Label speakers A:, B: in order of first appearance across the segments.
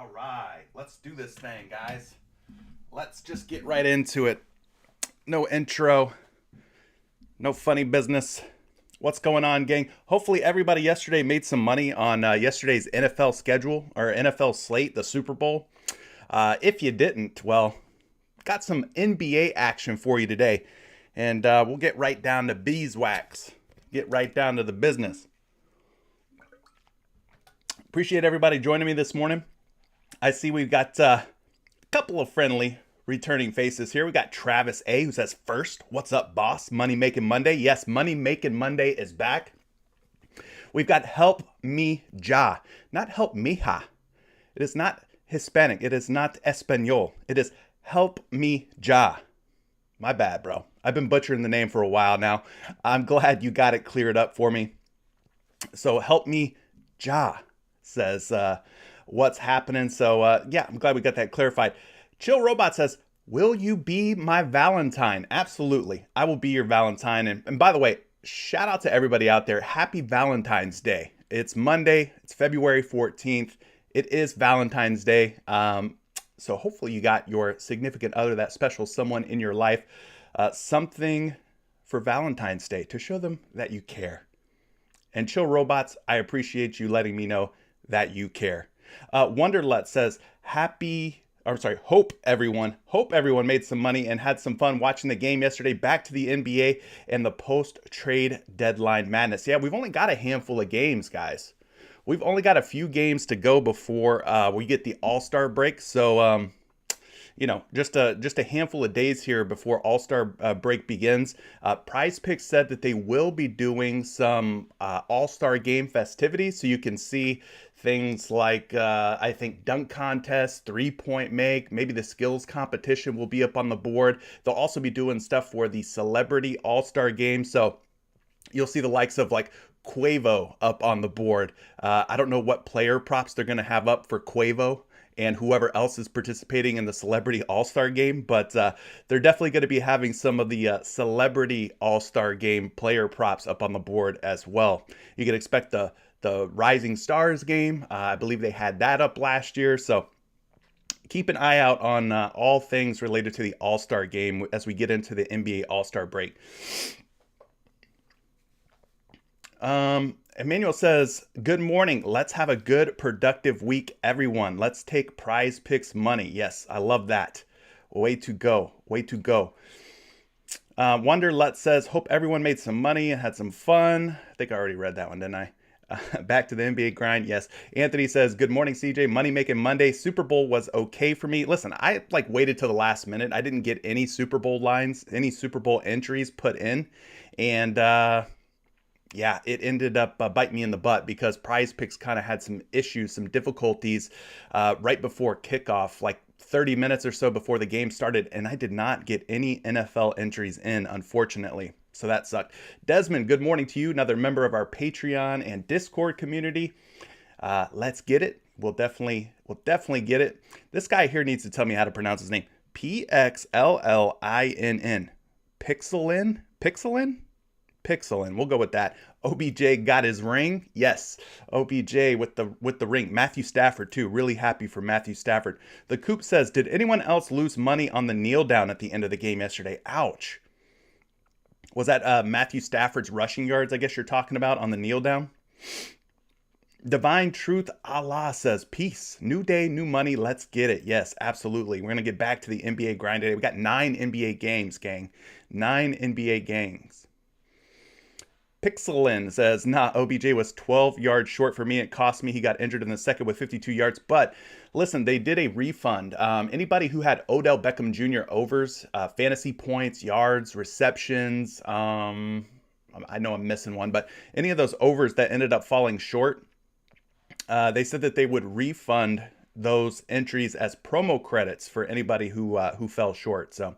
A: All right, let's do this thing, guys. Let's just get right into it. No intro, no funny business. What's going on, gang? Hopefully, everybody yesterday made some money on yesterday's NFL schedule or NFL slate, the Super Bowl. If you didn't, well, got some NBA action for you today. And we'll get right down to beeswax, get right down to the business. Appreciate everybody joining me this morning. I see we've got a couple of friendly returning faces here. We got Travis A, who says first, what's up, boss? Money Making Monday. Yes, Money Making Monday is back. We've got Help Me Ja, not Help Me Ha. It is not Hispanic. It is not Espanol. It is Help Me Ja. My bad, bro. I've been butchering the name for a while now. I'm glad you got it cleared up for me. So Help Me Ja says, what's happening? So yeah, I'm glad we got that clarified. Chill Robot says, will you be my Valentine? Absolutely. I will be your Valentine. And by the way, shout out to everybody out there. Happy Valentine's Day. It's Monday. It's February 14th. It is Valentine's Day. So hopefully you got your significant other, that special someone in your life, something for Valentine's Day to show them that you care. And Chill Robots, I appreciate you letting me know that you care. Wonderlet says, hope everyone made some money and had some fun watching the game yesterday. Back to the NBA and the post-trade deadline madness. Yeah, we've only got a handful of games, guys. We've only got a few games to go before we get the All-Star break. So, just a handful of days here before All-Star break begins. PrizePicks said that they will be doing some All-Star game festivities, so you can see things like I think dunk contest, three-point make, maybe the skills competition will be up on the board. They'll also be doing stuff for the Celebrity All-Star game, so you'll see the likes of like Quavo up on the board. I don't know what player props they're going to have up for Quavo and whoever else is participating in the Celebrity All-Star Game, but they're definitely going to be having some of the Celebrity All-Star Game player props up on the board as well. You can expect the Rising Stars game. I believe they had that up last year, so keep an eye out on all things related to the All-Star Game as we get into the NBA All-Star break. Emmanuel says, good morning. Let's have a good, productive week, everyone. Let's take PrizePicks money. Yes, I love that. Way to go. Way to go. Wonderlet says, hope everyone made some money and had some fun. I think I already read that one, didn't I? Back to the NBA grind. Yes. Anthony says, good morning, CJ. Money Making Monday. Super Bowl was okay for me. Listen, I waited till the last minute. I didn't get any Super Bowl lines, any Super Bowl entries put in. And, yeah, it ended up biting me in the butt because PrizePicks kind of had some issues, some difficulties right before kickoff, like 30 minutes or so before the game started, and I did not get any NFL entries in, unfortunately. So that sucked. Desmond, good morning to you, another member of our Patreon and Discord community. Let's get it. We'll definitely get it. This guy here needs to tell me how to pronounce his name. Pxllinn. Pixelin? Pixelin? Pixelin. We'll go with that. OBJ got his ring. Yes, OBJ with the ring. Matthew Stafford too. Really happy for Matthew Stafford. The Coop says, did anyone else lose money on the kneel down at the end of the game yesterday? Ouch. Was that Matthew Stafford's rushing yards, I guess you're talking about, on the kneel down? Divine Truth Allah says, peace. New day, new money. Let's get it. Yes, absolutely. We're going to get back to the NBA grind today. We got 9 NBA games, gang. 9 NBA games. Pixelin says, nah, OBJ was 12 yards short for me. It cost me. He got injured in the second with 52 yards. But listen, they did a refund. Anybody who had Odell Beckham Jr. overs, fantasy points, yards, receptions, I know I'm missing one, but any of those overs that ended up falling short, they said that they would refund those entries as promo credits for anybody who fell short. So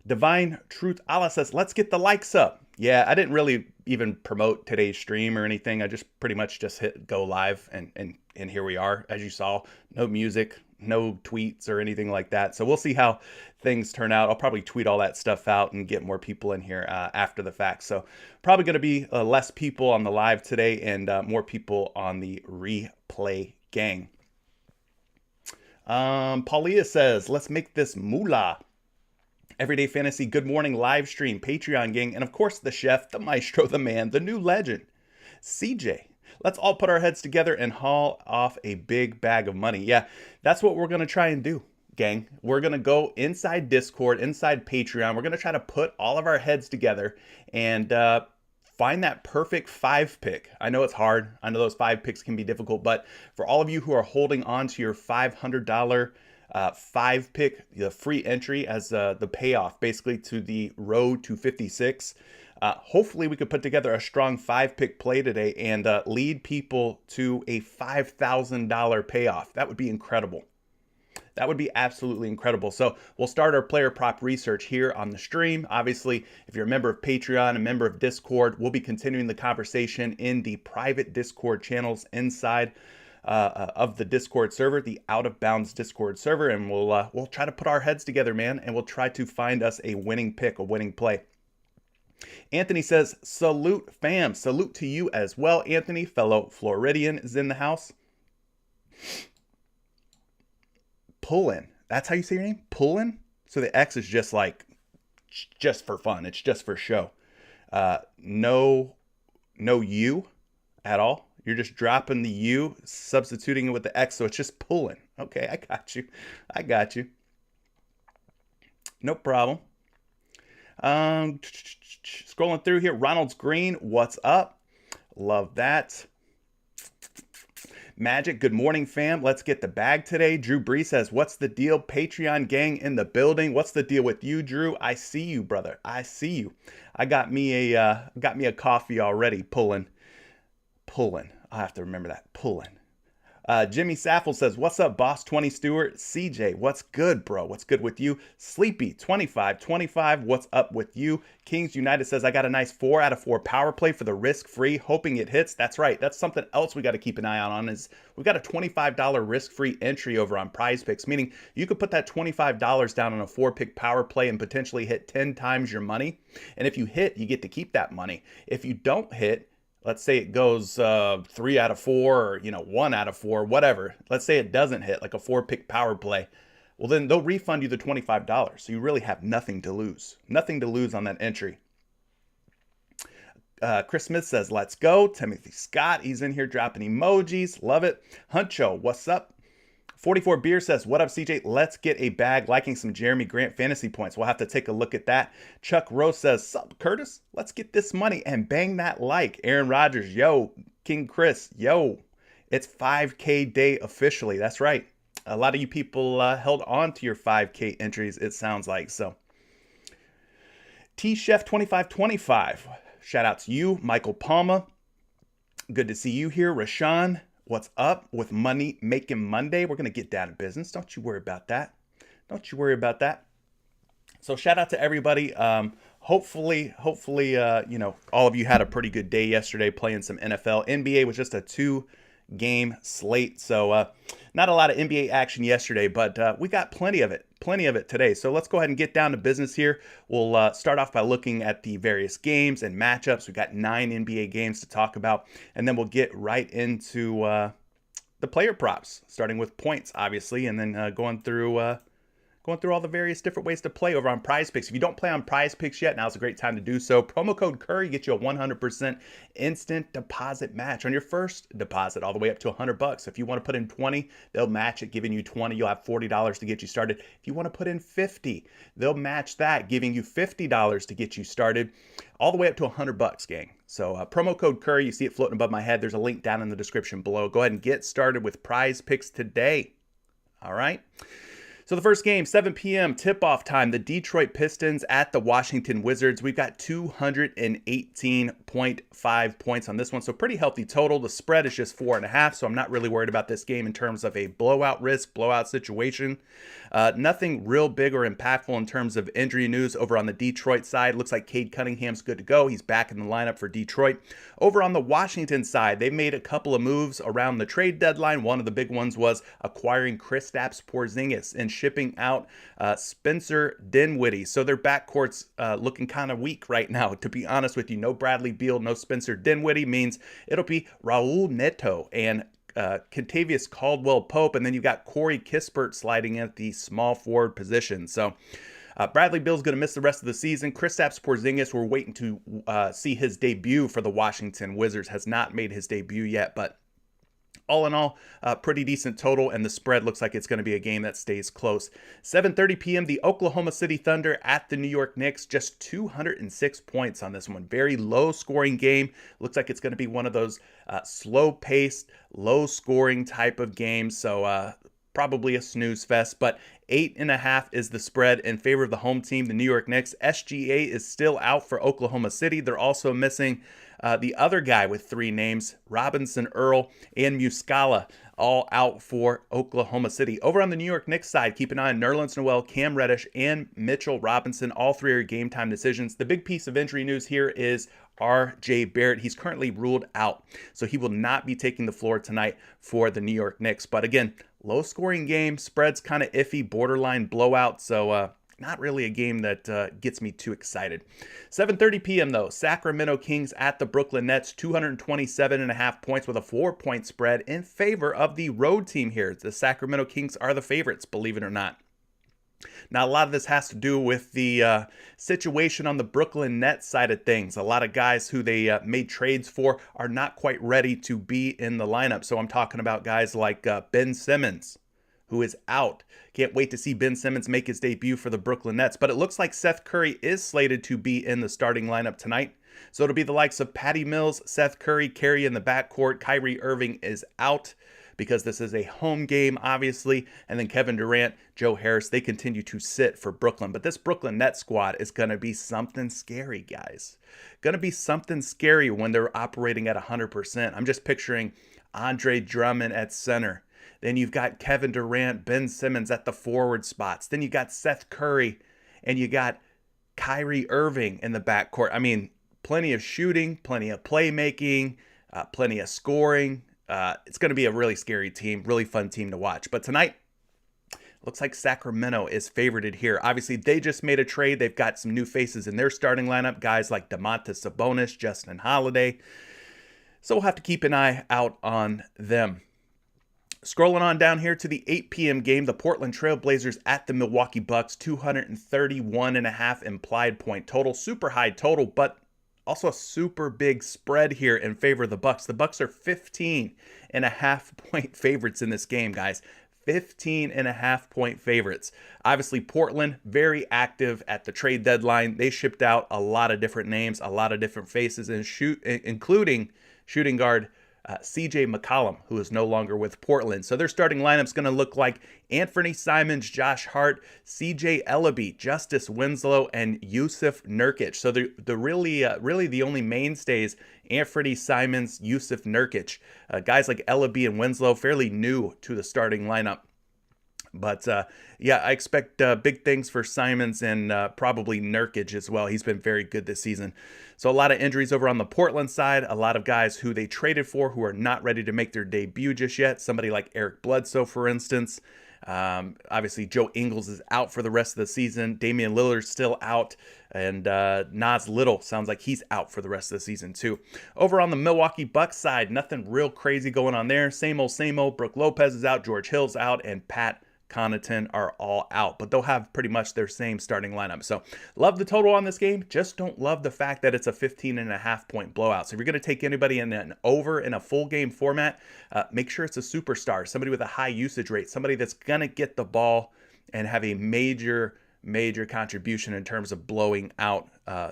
A: Divine Truth Allah says, let's get the likes up. Yeah, I didn't really even promote today's stream or anything. I just pretty much just hit go live and here we are. As you saw, no music, no tweets or anything like that. So we'll see how things turn out. I'll probably tweet all that stuff out and get more people in here after the fact. So probably going to be less people on the live today and more people on the replay gang. Paulia says, let's make this moolah. Everyday Fantasy, good morning live stream, Patreon gang, and of course the chef, the maestro, the man, the new legend, CJ. Let's all put our heads together and haul off a big bag of money. Yeah, that's what we're going to try and do, gang. We're going to go inside Discord, inside Patreon. We're going to try to put all of our heads together and find that perfect 5-pick. I know it's hard. I know those 5 picks can be difficult, but for all of you who are holding on to your $500 5-pick, the free entry as the payoff basically to the road to 56, hopefully we could put together a strong 5-pick play today and lead people to a $5,000 payoff. That would be incredible. That would be absolutely incredible. So we'll start our player prop research here on the stream. Obviously, if you're a member of Patreon, a member of Discord, we'll be continuing the conversation in the private Discord channels inside of the Discord server, the Out of Bounds Discord server, and we'll try to put our heads together, man, and we'll try to find us a winning pick, a winning play. Anthony says, salute fam. Salute to you as well, Anthony. Fellow Floridian is in the house. Pullin. That's how you say your name? Pullin? So the X is just like, just for fun. It's just for show. No U at all. You're just dropping the U, substituting it with the X, so it's just Pullin. Okay, I got you. I got you. No problem. Scrolling through here. Ronald's Green, what's up? Love that. Magic, good morning, fam. Let's get the bag today. Drew Bree says, what's the deal? Patreon gang in the building. What's the deal with you, Drew? I see you, brother. I see you. I got me a coffee already. Pullin. I have to remember that. Pullin. Jimmy Saffel says, what's up, Boss 20 Stewart? CJ, what's good, bro? What's good with you? Sleepy 25, what's up with you? Kings United says, I got a nice 4 out of 4 power play for the risk-free, hoping it hits. That's right. That's something else we got to keep an eye on is we've got a $25 risk-free entry over on PrizePicks, meaning you could put that $25 down on a 4-pick power play and potentially hit 10 times your money. And if you hit, you get to keep that money. If you don't hit, let's say it goes 3 out of 4 or 1 out of 4, whatever. Let's say it doesn't hit, like a 4-pick power play. Well, then they'll refund you the $25. So you really have nothing to lose. Nothing to lose on that entry. Chris Smith says, let's go. Timothy Scott, he's in here dropping emojis. Love it. Huncho, what's up? 44 Beer says, what up, CJ? Let's get a bag, liking some Jeremy Grant fantasy points. We'll have to take a look at that. Chuck Rose says, sup, Curtis? Let's get this money and bang that like. Aaron Rodgers, yo. King Chris, yo. It's 5K day officially. That's right. A lot of you people held on to your 5K entries, it sounds like. So, T-Chef 2525. Shout out to you. Michael Palma. Good to see you here. Rashawn. What's up with Money Making Monday? We're going to get down to business. Don't you worry about that. Don't you worry about that. So shout out to everybody. Hopefully, all of you had a pretty good day yesterday playing some NFL. NBA was just a 2-game slate. So not a lot of NBA action yesterday, but we got plenty of it today. So let's go ahead and get down to business here. We'll start off by looking at the various games and matchups. We've got 9 NBA games to talk about, and then we'll get right into the player props, starting with points, obviously, and then going through all the various different ways to play over on PrizePicks. If you don't play on PrizePicks yet, now's a great time to do so. Promo code Curry gets you a 100% instant deposit match on your first deposit, all the way up to $100. If you want to put in 20, they'll match it, giving you 20. You'll have $40 to get you started. If you want to put in 50, they'll match that, giving you $50 to get you started, all the way up to $100, gang. So promo code Curry, you see it floating above my head. There's a link down in the description below. Go ahead and get started with PrizePicks today. All right. So the first game, 7 p.m. tip-off time, the Detroit Pistons at the Washington Wizards. We've got 218.5 points on this one, so pretty healthy total. The spread is just 4.5, so I'm not really worried about this game in terms of a blowout risk, blowout situation. Nothing real big or impactful in terms of injury news over on the Detroit side. Looks like Cade Cunningham's good to go. He's back in the lineup for Detroit. Over on the Washington side, they made a couple of moves around the trade deadline. One of the big ones was acquiring Kristaps Porzingis and shipping out Spencer Dinwiddie. So their backcourt's looking kind of weak right now, to be honest with you. No Bradley Beal, no Spencer Dinwiddie means it'll be Raul Neto and Contavious Caldwell-Pope, and then you've got Corey Kispert sliding at the small forward position. So Bradley Beal's going to miss the rest of the season. Kristaps Porzingis, we're waiting to see his debut for the Washington Wizards. Has not made his debut yet, but all in all, pretty decent total, and the spread looks like it's going to be a game that stays close. 7:30 p.m., the Oklahoma City Thunder at the New York Knicks. Just 206 points on this one. Very low-scoring game. Looks like it's going to be one of those slow-paced, low-scoring type of games, so probably a snooze fest, but 8.5 is the spread in favor of the home team, the New York Knicks. SGA is still out for Oklahoma City. They're also missing the other guy with 3 names, Robinson, Earl, and Muscala, all out for Oklahoma City. Over on the New York Knicks side, keep an eye on Nerlens Noel, Cam Reddish, and Mitchell Robinson. All 3 are game time decisions. The big piece of injury news here is R.J. Barrett. He's currently ruled out, so he will not be taking the floor tonight for the New York Knicks. But again, low-scoring game, spread's kind of iffy, borderline blowout, so not really a game that gets me too excited. 7:30 p.m. though, Sacramento Kings at the Brooklyn Nets, 227.5 points with a 4-point spread in favor of the road team here. The Sacramento Kings are the favorites, believe it or not. Now, a lot of this has to do with the situation on the Brooklyn Nets side of things. A lot of guys who they made trades for are not quite ready to be in the lineup. So I'm talking about guys like Ben Simmons, who is out. Can't wait to see Ben Simmons make his debut for the Brooklyn Nets. But it looks like Seth Curry is slated to be in the starting lineup tonight. So it'll be the likes of Patty Mills, Seth Curry, Carey in the backcourt. Kyrie Irving is out because this is a home game, obviously. And then Kevin Durant, Joe Harris, they continue to sit for Brooklyn. But this Brooklyn Nets squad is going to be something scary, guys. Going to be something scary when they're operating at 100%. I'm just picturing Andre Drummond at center. Then you've got Kevin Durant, Ben Simmons at the forward spots. Then you got Seth Curry, and you got Kyrie Irving in the backcourt. I mean, plenty of shooting, plenty of playmaking, plenty of scoring. It's going to be a really scary team, really fun team to watch. But tonight, looks like Sacramento is favorited here. Obviously, they just made a trade. They've got some new faces in their starting lineup, guys like Domantas Sabonis, Justin Holiday. So we'll have to keep an eye out on them. Scrolling on down here to the 8 p.m. game, the Portland Trail Blazers at the Milwaukee Bucks, 231.5 implied point total. Super high total, but also a super big spread here in favor of the Bucks. The Bucks are 15.5 point favorites in this game, guys. 15.5 point favorites. Obviously, Portland, very active at the trade deadline. They shipped out a lot of different names, a lot of different faces, and including shooting guard CJ McCollum, who is no longer with Portland. So their starting lineup's going to look like Anthony Simons, Josh Hart, CJ Ellaby, Justice Winslow, and Yusuf Nurkic. So the really the only mainstays, Anthony Simons, Yusuf Nurkic. Guys like Ellaby and Winslow, fairly new to the starting lineup. But yeah, I expect big things for Simons and probably Nurkic as well. He's been very good this season. So a lot of injuries over on the Portland side. A lot of guys who they traded for who are not ready to make their debut just yet. Somebody like Eric Bledsoe, for instance. Obviously, Joe Ingles is out for the rest of the season. Damian Lillard's still out. And Nas Little sounds like he's out for the rest of the season too. Over on the Milwaukee Bucks side, nothing real crazy going on there. Same old, same old. Brook Lopez is out. George Hill's out. And Pat Connaughton are all out, but they'll have pretty much their same starting lineup. So love the total on this game, just don't love the fact that it's a 15.5 point blowout. So if you're going to take anybody in an over in a full game format, make sure it's a superstar, somebody with a high usage rate, somebody that's going to get the ball and have a major contribution in terms of blowing out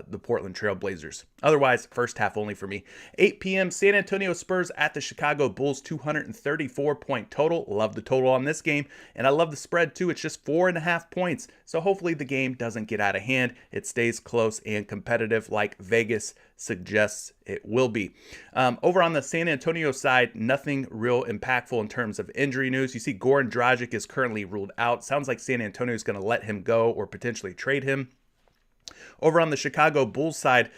A: the Portland Trail Blazers. Otherwise, first half only for me. 8 p.m. San Antonio Spurs at the Chicago Bulls, 234 point total. Love the total on this game, and I love the spread too. It's just 4.5 points, so hopefully the game doesn't get out of hand. It stays close and competitive like Vegas suggests it will be. Over on the San Antonio side, nothing real impactful in terms of injury news. You see Goran Dragic is currently ruled out. Sounds like San Antonio is going to let him go or potentially trade him. Over on the Chicago Bulls side,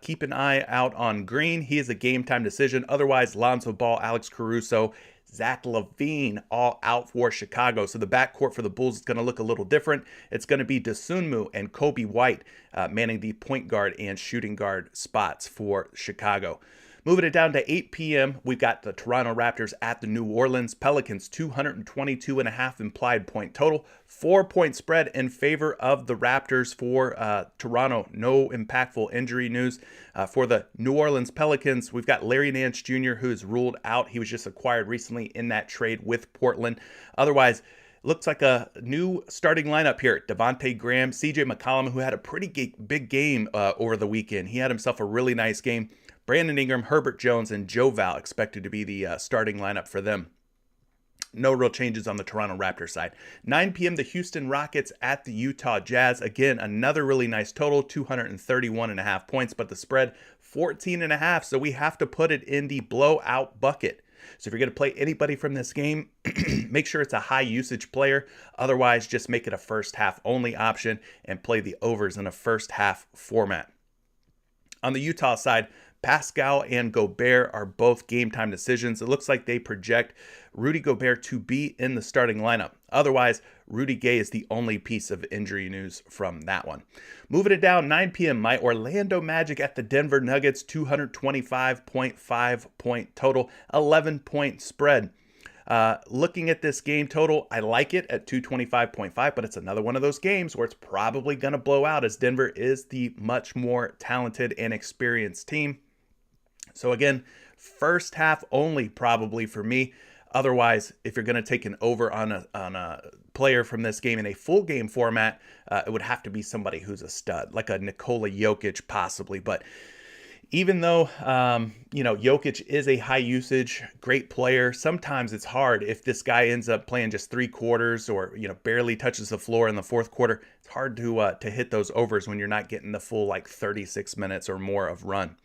A: keep an eye out on Green. He is a game time decision. Otherwise, Lonzo Ball, Alex Caruso, Zach LaVine all out for Chicago. So the backcourt for the Bulls is going to look a little different. It's going to be Dosunmu and Kobe White manning the point guard and shooting guard spots for Chicago. Moving it down to 8 p.m., we've got the Toronto Raptors at the New Orleans Pelicans, 222.5 implied point total, 4-point spread in favor of the Raptors for Toronto. No impactful injury news. For the New Orleans Pelicans, we've got Larry Nance Jr., who is ruled out. He was just acquired recently in that trade with Portland. Otherwise, looks like a new starting lineup here. Devontae Graham, CJ McCollum, who had a pretty big game over the weekend. He had himself a really nice game. Brandon Ingram, Herbert Jones, and Joe Val expected to be the starting lineup for them. No real changes on the Toronto Raptors side. 9 p.m., the Houston Rockets at the Utah Jazz. Again, another really nice total, 231.5 points, but the spread 14.5, so we have to put it in the blowout bucket. So if you're going to play anybody from this game, make sure it's a high usage player. Otherwise, just make it a first half only option and play the overs in a first half format. On the Utah side, Pascal and Gobert are both game time decisions. It looks like they project Rudy Gobert to be in the starting lineup. Otherwise, Rudy Gay is the only piece of injury news from that one. Moving it down, 9 p.m., my Orlando Magic at the Denver Nuggets, 225.5 point total, 11-point spread. Looking at this game total, I like it at 225.5, but it's another one of those games where it's probably going to blow out, as Denver is the much more talented and experienced team. So again, first half only probably for me. Otherwise, if you're going to take an over on a player from this game in a full game format, it would have to be somebody who's a stud, like a Nikola Jokic possibly. But even though, Jokic is a high usage, great player, sometimes it's hard if this guy ends up playing just 3 quarters or, barely touches the floor in the fourth quarter. It's hard to hit those overs when you're not getting the full 36 minutes or more of run.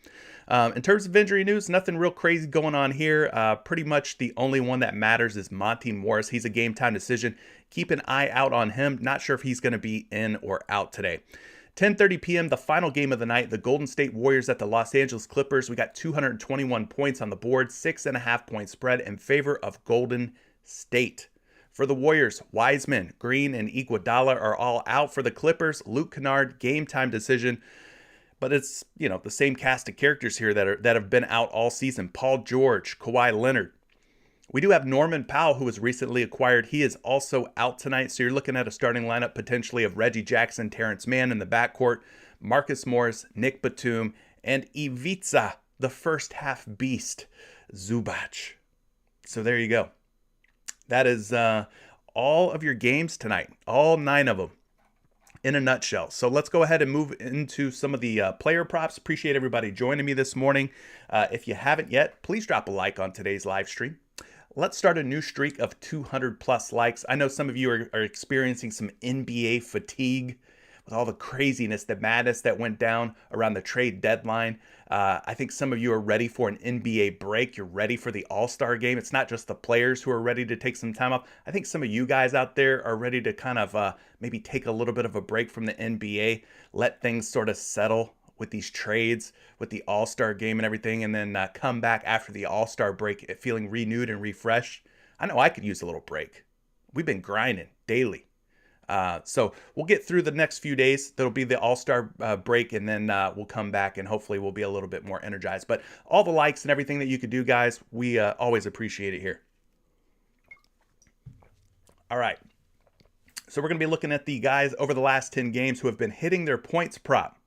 A: In terms of injury news, nothing real crazy going on here. Pretty much the only one that matters is Monty Morris. He's a game time decision. Keep an eye out on him. Not sure if he's going to be in or out today. 10:30 p.m., the final game of the night, the Golden State Warriors at the Los Angeles Clippers. We got 221 points on the board, 6.5-point spread in favor of Golden State. For the Warriors, Wiseman, Green, and Iguodala are all out. For the Clippers, Luke Kennard, game time decision. But it's, the same cast of characters here that have been out all season. Paul George, Kawhi Leonard. We do have Norman Powell, who was recently acquired. He is also out tonight. So you're looking at a starting lineup potentially of Reggie Jackson, Terrence Mann in the backcourt, Marcus Morris, Nick Batum, and Ivica, the first half beast, Zubac. So there you go. That is all of your games tonight, all 9 of them. In a nutshell. So let's go ahead and move into some of the player props. Appreciate everybody joining me this morning. If you haven't yet, please drop a like on today's live stream. Let's start a new streak of 200 plus likes. I know some of you are experiencing some NBA fatigue with all the craziness, the madness that went down around the trade deadline. I think some of you are ready for an NBA break. You're ready for the All-Star game. It's not just the players who are ready to take some time off. I think some of you guys out there are ready to kind of maybe take a little bit of a break from the NBA, let things sort of settle with these trades, with the All-Star game and everything, and then come back after the All-Star break feeling renewed and refreshed. I know I could use a little break. We've been grinding daily. So we'll get through the next few days. There'll be the All-Star break, and then we'll come back and hopefully we'll be a little bit more energized. But all the likes and everything that you could do, guys, we always appreciate it here. All right. So we're going to be looking at the guys over the last 10 games who have been hitting their points prop.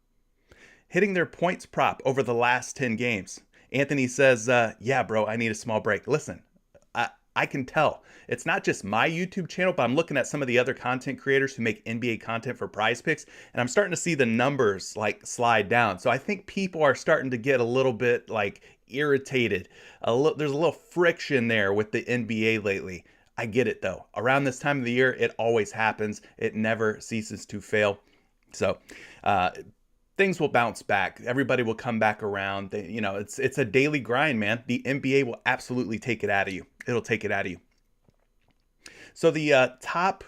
A: Hitting their points prop over the last 10 games. Anthony says, yeah, bro, I need a small break. Listen, I can tell. It's not just my YouTube channel, but I'm looking at some of the other content creators who make NBA content for PrizePicks, and I'm starting to see the numbers slide down. So I think people are starting to get a little bit irritated. There's a little friction there with the NBA lately. I get it though. Around this time of the year, it always happens. It never ceases to fail. So things will bounce back. Everybody will come back around. It's a daily grind, man. The NBA will absolutely take it out of you. It'll take it out of you. So the top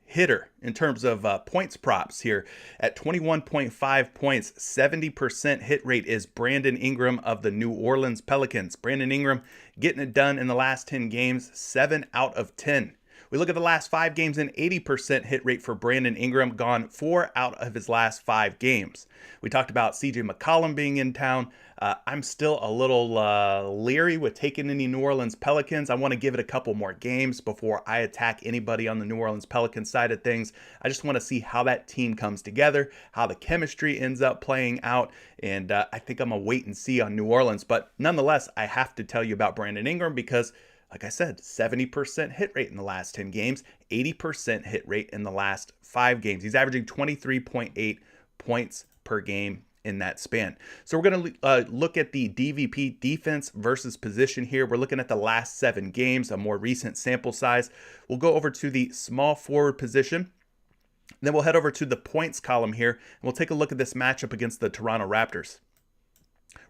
A: hitter in terms of points props here at 21.5 points, 70% hit rate is Brandon Ingram of the New Orleans Pelicans. Brandon Ingram getting it done in the last 10 games, 7 out of 10. We look at the last 5 games, an 80% hit rate for Brandon Ingram, gone 4 out of his last 5 games. We talked about CJ McCollum being in town. I'm still a little leery with taking any New Orleans Pelicans. I want to give it a couple more games before I attack anybody on the New Orleans Pelicans side of things. I just want to see how that team comes together, how the chemistry ends up playing out, and I think I'm going to wait and see on New Orleans. But nonetheless, I have to tell you about Brandon Ingram because, like I said, 70% hit rate in the last 10 games, 80% hit rate in the last 5 games. He's averaging 23.8 points per game in that span. So we're going to look at the DVP, defense versus position here. We're looking at the last 7 games, a more recent sample size. We'll go over to the small forward position. Then we'll head over to the points column here, and we'll take a look at this matchup against the Toronto Raptors.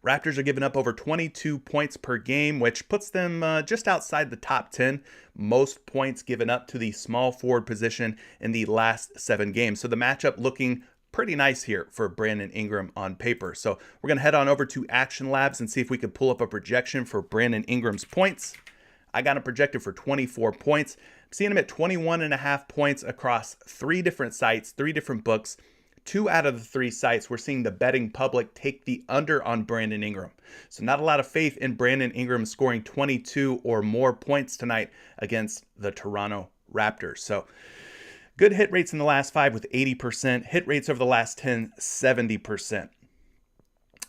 A: Raptors are giving up over 22 points per game, which puts them just outside the top 10. Most points given up to the small forward position in the last 7 games. So the matchup looking pretty nice here for Brandon Ingram on paper. So we're going to head on over to Action Labs and see if we could pull up a projection for Brandon Ingram's points. I got him projected for 24 points. I'm seeing him at 21.5 points across 3 different sites, 3 different books. 2 out of the 3 sites, we're seeing the betting public take the under on Brandon Ingram. So not a lot of faith in Brandon Ingram scoring 22 or more points tonight against the Toronto Raptors. So good hit rates in the last 5 with 80%. Hit rates over the last 10, 70%.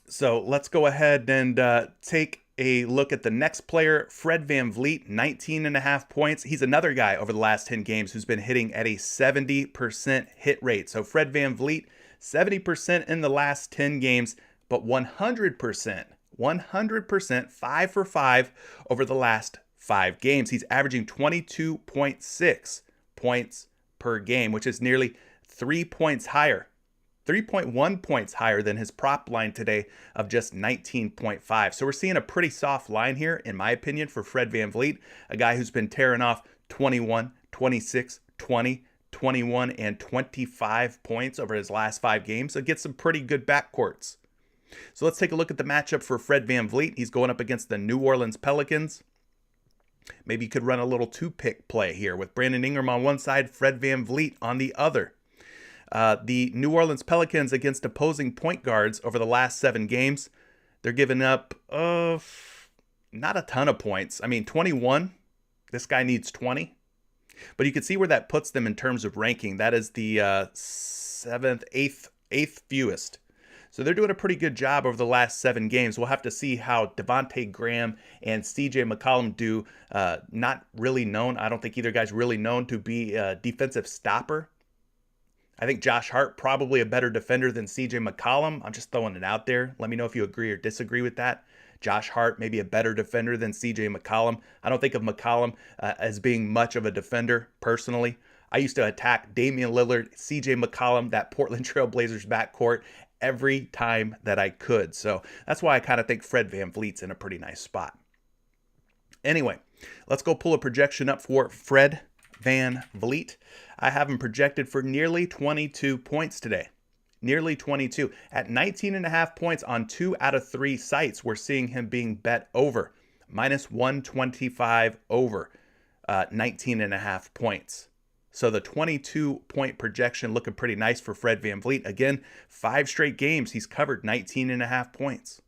A: So let's go ahead and take a look at the next player, Fred VanVleet, 19.5 points. He's another guy over the last 10 games who's been hitting at a 70% hit rate. So Fred VanVleet, 70% in the last 10 games, but 100%, 5 for 5 over the last 5 games. He's averaging 22.6 points per game, which is nearly 3 points higher. 3.1 points higher than his prop line today of just 19.5. So we're seeing a pretty soft line here, in my opinion, for Fred VanVleet, a guy who's been tearing off 21, 26, 20, 21, and 25 points over his last 5 games. So gets some pretty good backcourts. So let's take a look at the matchup for Fred VanVleet. He's going up against the New Orleans Pelicans. Maybe you could run a little 2-pick play here with Brandon Ingram on one side, Fred VanVleet on the other. The New Orleans Pelicans against opposing point guards over the last 7 games, they're giving up not a ton of points. I mean, 21. This guy needs 20. But you can see where that puts them in terms of ranking. That is the 7th, 8th fewest. So they're doing a pretty good job over the last 7 games. We'll have to see how Devontae Graham and CJ McCollum do. Not really known. I don't think either guy's really known to be a defensive stopper. I think Josh Hart probably a better defender than CJ McCollum. I'm just throwing it out there. Let me know if you agree or disagree with that. Josh Hart maybe a better defender than CJ McCollum. I don't think of McCollum as being much of a defender personally. I used to attack Damian Lillard, CJ McCollum, that Portland Trail Blazers backcourt every time that I could. So that's why I kind of think Fred VanVleet's in a pretty nice spot. Anyway, let's go pull a projection up for Fred VanVleet. I have him projected for nearly 22 points today. Nearly 22. At 19.5 points on 2 out of 3 sites, we're seeing him being bet over. Minus 125 over 19.5 points. So the 22-point projection looking pretty nice for Fred VanVleet. Again, 5 straight games, he's covered 19.5 points.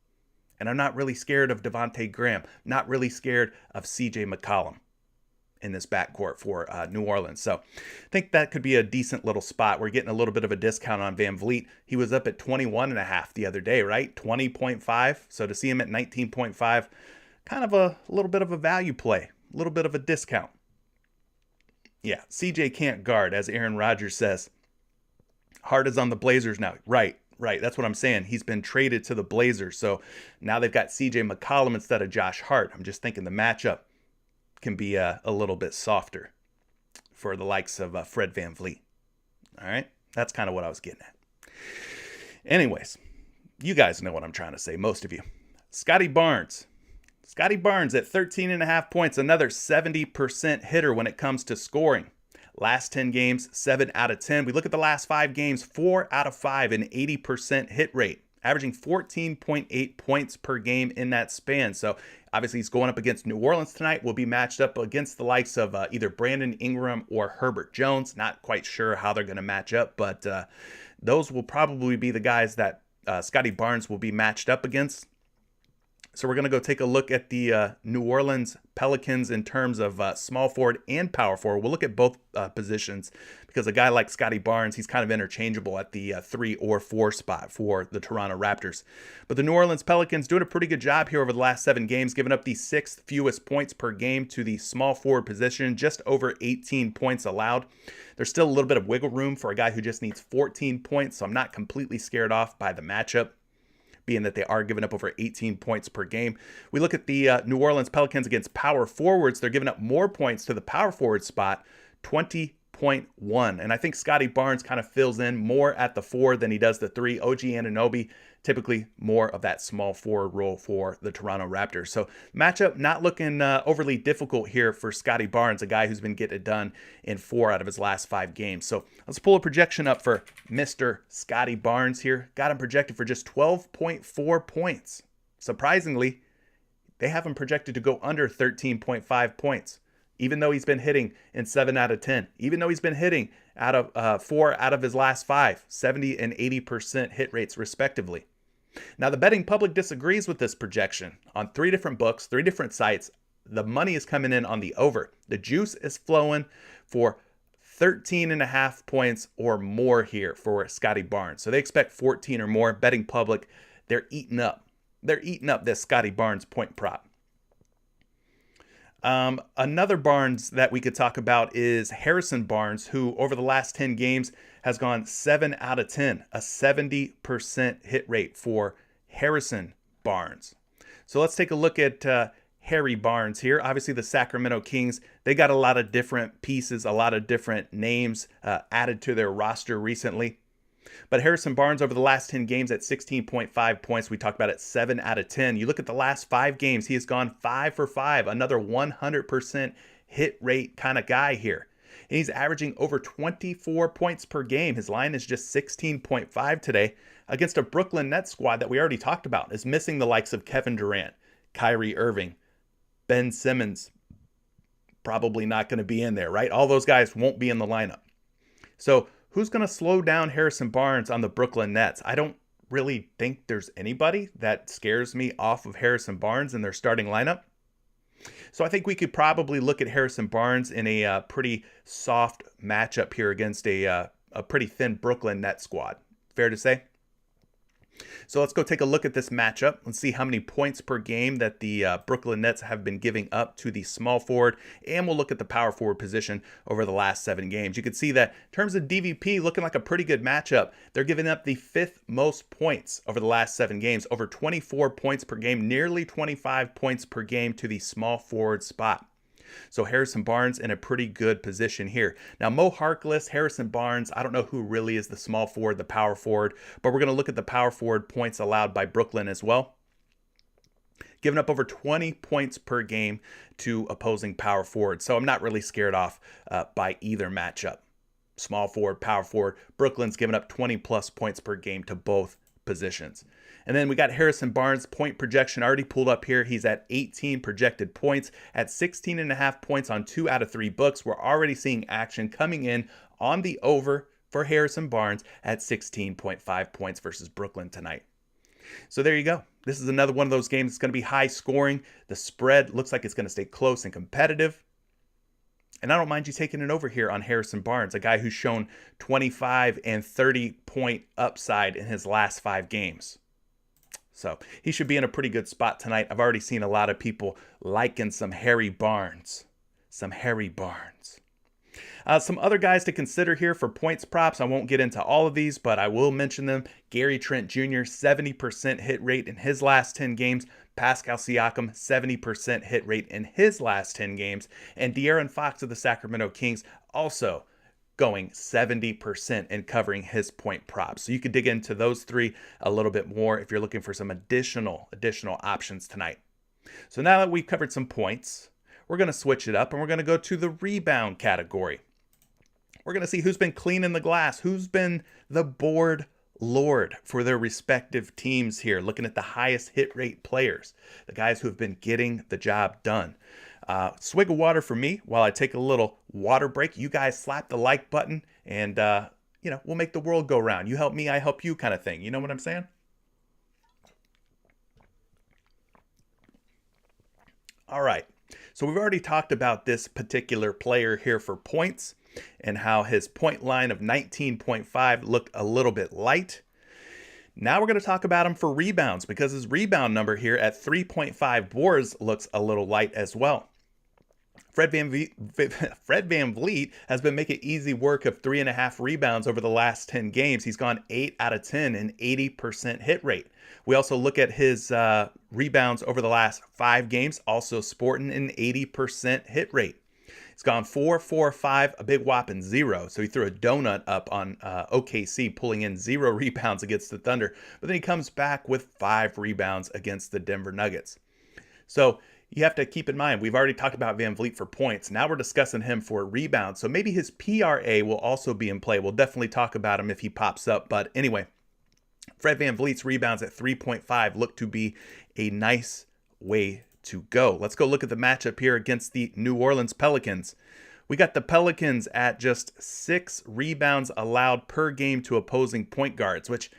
A: And I'm not really scared of Devontae Graham. Not really scared of CJ McCollum in this backcourt for New Orleans. So I think that could be a decent little spot. We're getting a little bit of a discount on VanVleet. He was up at 21.5 the other day, right? 20.5. So to see him at 19.5, kind of a little bit of a value play, a little bit of a discount. Yeah, CJ can't guard, as Aaron Rodgers says. Hart is on the Blazers now. Right. That's what I'm saying. He's been traded to the Blazers. So now they've got CJ McCollum instead of Josh Hart. I'm just thinking the matchup can be a little bit softer for the likes of Fred VanVleet. All right. That's kind of what I was getting at. Anyways, you guys know what I'm trying to say, most of you. Scotty Barnes. Scotty Barnes at 13.5 points, another 70% hitter when it comes to scoring. Last 10 games, 7 out of 10. We look at the last 5 games, 4 out of 5, an 80% hit rate. averaging 14.8 points per game in that span. So obviously he's going up against New Orleans tonight. Will be matched up against the likes of either Brandon Ingram or Herbert Jones. Not quite sure how they're going to match up, but those will probably be the guys that Scotty Barnes will be matched up against. So we're going to go take a look at the New Orleans Pelicans in terms of small forward and power forward. We'll look at both positions because a guy like Scotty Barnes, he's kind of interchangeable at the 3 or 4 spot for the Toronto Raptors. But the New Orleans Pelicans doing a pretty good job here over the last 7 games, giving up the 6th fewest points per game to the small forward position, just over 18 points allowed. There's still a little bit of wiggle room for a guy who just needs 14 points, so I'm not completely scared off by the matchup, being that they are giving up over 18 points per game. We look at the New Orleans Pelicans against power forwards. They're giving up more points to the power forward spot, 20.1. And I think Scotty Barnes kind of fills in more at the 4 than he does the 3. OG Anunoby, typically more of that small forward role for the Toronto Raptors. So matchup not looking overly difficult here for Scotty Barnes, a guy who's been getting it done in 4 out of his last 5 games. So let's pull a projection up for Mr. Scotty Barnes here. Got him projected for just 12.4 points. Surprisingly, they have him projected to go under 13.5 points, even though he's been hitting in 7 out of 10, even though he's been hitting out of 4 out of his last 5, 70 and 80% hit rates respectively. Now, the betting public disagrees with this projection. On 3 different books, 3 different sites, the money is coming in on the over. The juice is flowing for 13.5 points or more here for Scotty Barnes. So they expect 14 or more. Betting public, they're eating up. They're eating up this Scotty Barnes point prop. Another Barnes that we could talk about is Harrison Barnes, who over the last 10 games has gone 7 out of 10, a 70% hit rate for Harrison Barnes. So let's take a look at Harry Barnes here. Obviously, the Sacramento Kings, they got a lot of different pieces, a lot of different names added to their roster recently. But Harrison Barnes over the last 10 games at 16.5 points. We talked about it, 7 out of 10. You look at the last 5 games, he has gone 5 for 5, another 100% hit rate kind of guy here. And he's averaging over 24 points per game. His line is just 16.5 today against a Brooklyn Nets squad that we already talked about is missing the likes of Kevin Durant, Kyrie Irving, Ben Simmons, probably not going to be in there, right? All those guys won't be in the lineup. So who's going to slow down Harrison Barnes on the Brooklyn Nets? I don't really think there's anybody that scares me off of Harrison Barnes in their starting lineup. So I think we could probably look at Harrison Barnes in a pretty soft matchup here against a pretty thin Brooklyn Nets squad. Fair to say? So let's go take a look at this matchup and see how many points per game that the Brooklyn Nets have been giving up to the small forward. And we'll look at the power forward position over the last 7 games. You can see that in terms of DVP, looking like a pretty good matchup. They're giving up the 5th most points over the last 7 games, over 24 points per game, nearly 25 points per game to the small forward spot. So Harrison Barnes in a pretty good position here. Now, Mo Harkless, Harrison Barnes, I don't know who really is the small forward, the power forward, but we're going to look at the power forward points allowed by Brooklyn as well. Giving up over 20 points per game to opposing power forward. So I'm not really scared off by either matchup. Small forward, power forward. Brooklyn's giving up 20 plus points per game to both positions. And then we got Harrison Barnes point projection already pulled up here. He's at 18 projected points at 16.5 points on 2 out of 3 books. We're already seeing action coming in on the over for Harrison Barnes at 16.5 points versus Brooklyn tonight. So there you go. This is another one of those games that's going to be high scoring. The spread looks like it's going to stay close and competitive. And I don't mind you taking it over here on Harrison Barnes, a guy who's shown 25 and 30 point upside in his last 5 games. So he should be in a pretty good spot tonight. I've already seen a lot of people liking some Harry Barnes. Some other guys to consider here for points props. I won't get into all of these, but I will mention them. Gary Trent Jr., 70% hit rate in his last 10 games. Pascal Siakam, 70% hit rate in his last 10 games. And De'Aaron Fox of the Sacramento Kings also going 70% and covering his point props. So you could dig into those 3 a little bit more if you're looking for some additional options tonight. So now that we've covered some points, we're going to switch it up and we're going to go to the rebound category. We're going to see who's been cleaning the glass, who's been the board lord for their respective teams here, looking at the highest hit rate players, the guys who have been getting the job done. Swig of water for me while I take a little water break. You guys slap the like button and, we'll make the world go round. You help me, I help you kind of thing. You know what I'm saying? All right. So we've already talked about this particular player here for points and how his point line of 19.5 looked a little bit light. Now we're going to talk about him for rebounds because his rebound number here at 3.5 boards looks a little light as well. Fred VanVleet has been making easy work of 3.5 rebounds over the last 10 games. He's gone 8 out of 10 and 80% hit rate. We also look at his rebounds over the last 5 games, also sporting an 80% hit rate. He's gone 4, 4, 5, a big whopping 0. So he threw a donut up on OKC, pulling in 0 rebounds against the Thunder. But then he comes back with 5 rebounds against the Denver Nuggets. So you have to keep in mind, we've already talked about VanVleet for points. Now we're discussing him for rebounds. So maybe his PRA will also be in play. We'll definitely talk about him if he pops up. But anyway, Fred VanVleet's rebounds at 3.5 look to be a nice way to go. Let's go look at the matchup here against the New Orleans Pelicans. We got the Pelicans at just 6 rebounds allowed per game to opposing point guards, which,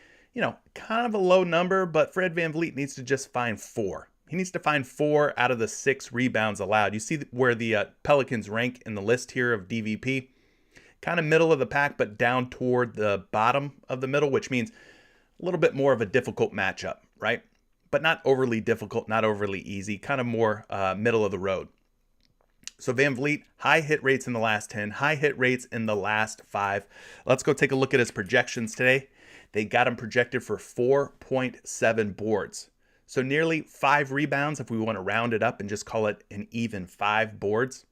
A: kind of a low number, but Fred VanVleet needs to just find 4. He needs to find 4 out of the 6 rebounds allowed. You see where the Pelicans rank in the list here of DVP. Kind of middle of the pack, but down toward the bottom of the middle, which means a little bit more of a difficult matchup, right? But not overly difficult, not overly easy, kind of more middle of the road. So VanVleet, high hit rates in the last 10, high hit rates in the last 5. Let's go take a look at his projections today. They got him projected for 4.7 boards. So nearly 5 rebounds if we want to round it up and just call it an even 5 boards.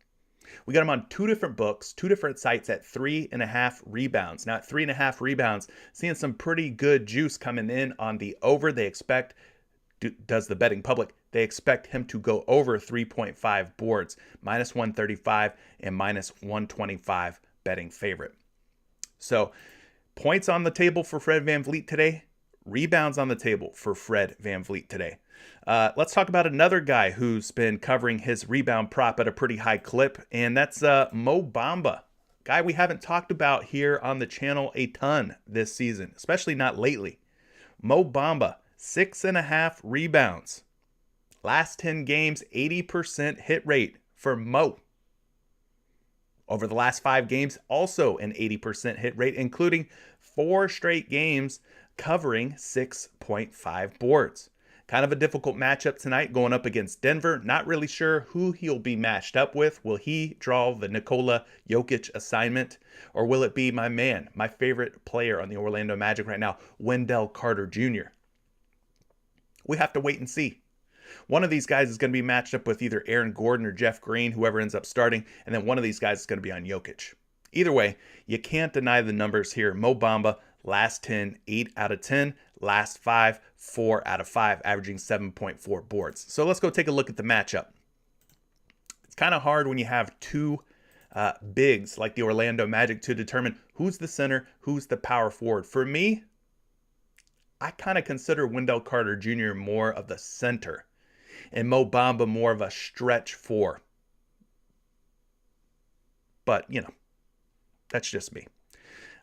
A: We got him on 2 different books, 2 different sites at 3.5 rebounds. Now at 3.5 rebounds, seeing some pretty good juice coming in on the over. They expect, does the betting public, they expect him to go over 3.5 boards, minus 135 and minus 125 betting favorite. So points on the table for Fred VanVleet today. Rebounds on the table for Fred VanVleet today. Let's talk about another guy who's been covering his rebound prop at a pretty high clip, and that's Mo Bamba. Guy we haven't talked about here on the channel a ton this season, especially not lately. Mo Bamba, 6.5 rebounds. Last 10 games, 80% hit rate for Mo. Over the last 5 games, also an 80% hit rate, including 4 straight games covering 6.5 boards. Kind of a difficult matchup tonight going up against Denver. Not really sure who he'll be matched up with. Will he draw the Nikola Jokic assignment? Or will it be my man, my favorite player on the Orlando Magic right now, Wendell Carter Jr.? We have to wait and see. One of these guys is going to be matched up with either Aaron Gordon or Jeff Green, whoever ends up starting, and then one of these guys is going to be on Jokic. Either way, you can't deny the numbers here. Mo Bamba, last 10, 8 out of 10. Last 5, 4 out of 5, averaging 7.4 boards. So let's go take a look at the matchup. It's kind of hard when you have 2 bigs like the Orlando Magic to determine who's the center, who's the power forward. For me, I kind of consider Wendell Carter Jr. more of the center and Mo Bamba more of a stretch 4. But, that's just me.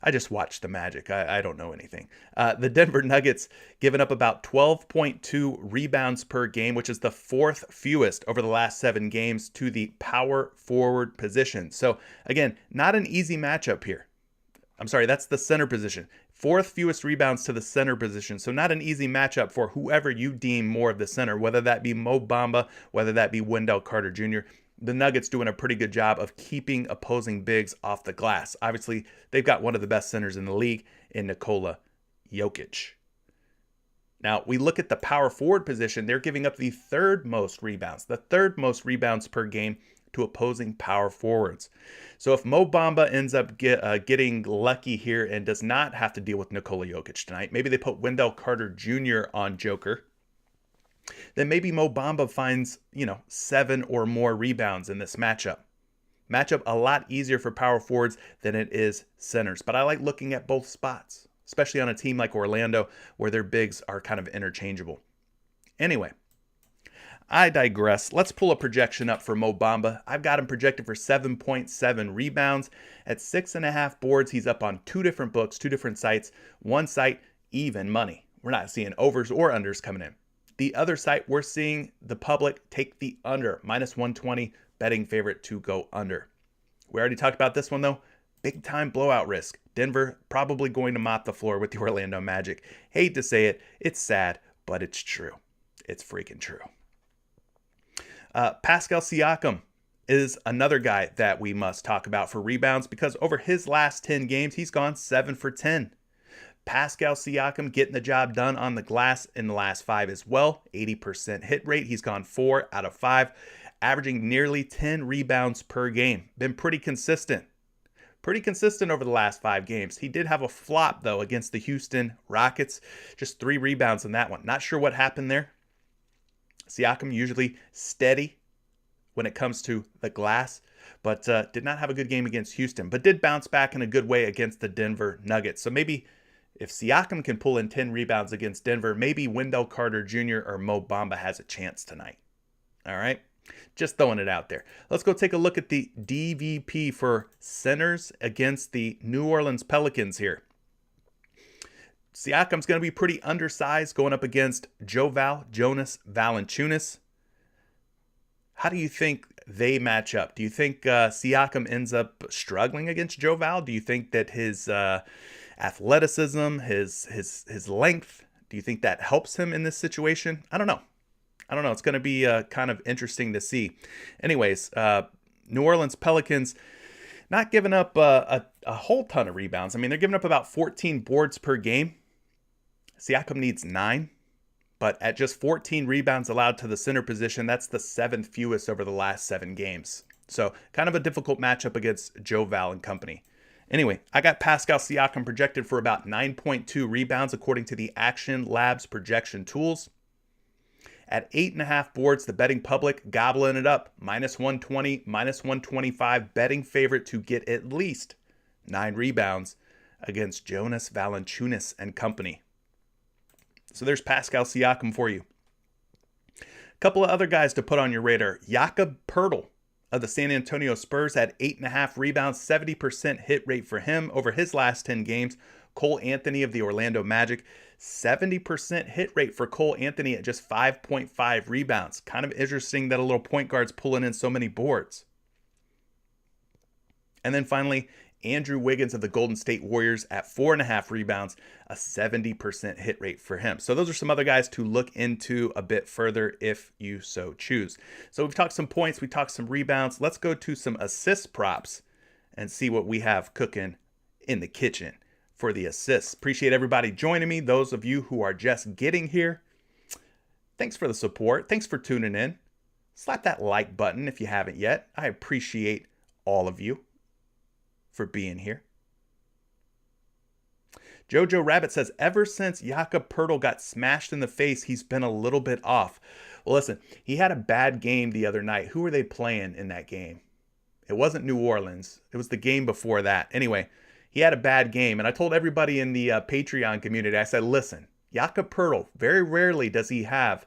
A: I just watched the Magic. I don't know anything. The Denver Nuggets giving up about 12.2 rebounds per game, which is the 4th fewest over the last 7 games to the power forward position. So again, not an easy matchup here. I'm sorry, that's the center position. 4th fewest rebounds to the center position. So not an easy matchup for whoever you deem more of the center, whether that be Mo Bamba, whether that be Wendell Carter Jr. The Nuggets doing a pretty good job of keeping opposing bigs off the glass. Obviously, they've got one of the best centers in the league in Nikola Jokic. Now, we look at the power forward position. They're giving up the 3rd most rebounds, per game to opposing power forwards. So if Mo Bamba ends up getting lucky here and does not have to deal with Nikola Jokic tonight, maybe they put Wendell Carter Jr. on Joker, then maybe Mo Bamba finds, 7 or more rebounds in this matchup. Matchup a lot easier for power forwards than it is centers. But I like looking at both spots. especially on a team like Orlando where their bigs are kind of interchangeable. Anyway, I digress. Let's pull a projection up for Mo Bamba. I've got him projected for 7.7 rebounds. At 6.5 boards, he's up on 2 different books, 2 different sites. One site, even money. We're not seeing overs or unders coming in. The other site, we're seeing the public take the under, minus 120, betting favorite to go under. We already talked about this one though. Big time blowout risk. Denver probably going to mop the floor with the Orlando Magic. Hate to say it. It's sad, but it's true. It's freaking true. Pascal Siakam is another guy that we must talk about for rebounds because over his last 10 games, he's gone 7 for 10. Pascal Siakam getting the job done on the glass in the last 5 as well. 80% hit rate. He's gone 4 out of 5, averaging nearly 10 rebounds per game. Been pretty consistent. Pretty consistent over the last 5 games. He did have a flop, though, against the Houston Rockets. Just 3 rebounds in that one. Not sure what happened there. Siakam usually steady when it comes to the glass, but did not have a good game against Houston, but did bounce back in a good way against the Denver Nuggets. So maybe if Siakam can pull in 10 rebounds against Denver, maybe Wendell Carter Jr. or Mo Bamba has a chance tonight. All right? Just throwing it out there. Let's go take a look at the DVP for centers against the New Orleans Pelicans here. Siakam's going to be pretty undersized going up against Jonas Valanciunas. How do you think they match up? Do you think Siakam ends up struggling against Joe Val? Do you think that his athleticism, his length, do you think that helps him in this situation? I don't know. It's going to be kind of interesting to see. Anyways, New Orleans Pelicans not giving up a whole ton of rebounds. I mean, they're giving up about 14 boards per game. Siakam needs 9, but at just 14 rebounds allowed to the center position, that's the 7th fewest over the last 7 games. So kind of a difficult matchup against Joe Val and company. Anyway, I got Pascal Siakam projected for about 9.2 rebounds according to the Action Labs projection tools. At 8.5 boards, the betting public gobbling it up. Minus 120, minus 125, betting favorite to get at least 9 rebounds against Jonas Valanciunas and company. So there's Pascal Siakam for you. A couple of other guys to put on your radar. Jakob Poeltl of the San Antonio Spurs had 8.5 rebounds, 70% hit rate for him over his last 10 games. Cole Anthony of the Orlando Magic, 70% hit rate for Cole Anthony at just 5.5 rebounds. Kind of interesting that a little point guard's pulling in so many boards. And then finally, Andrew Wiggins of the Golden State Warriors at 4.5 rebounds, a 70% hit rate for him. So those are some other guys to look into a bit further if you so choose. So we've talked some points, we talked some rebounds. Let's go to some assist props and see what we have cooking in the kitchen for the assists. Appreciate everybody joining me. Those of you who are just getting here, thanks for the support. Thanks for tuning in. Slap that like button if you haven't yet. I appreciate all of you for being here. Jojo Rabbit says, ever since Jakob Poeltl got smashed in the face, he's been a little bit off. Well, listen, he had a bad game the other night. Who were they playing in that game? It wasn't New Orleans. It was the game before that. Anyway, he had a bad game. And I told everybody in the Patreon community, I said, listen, Jakob Poeltl, very rarely does he have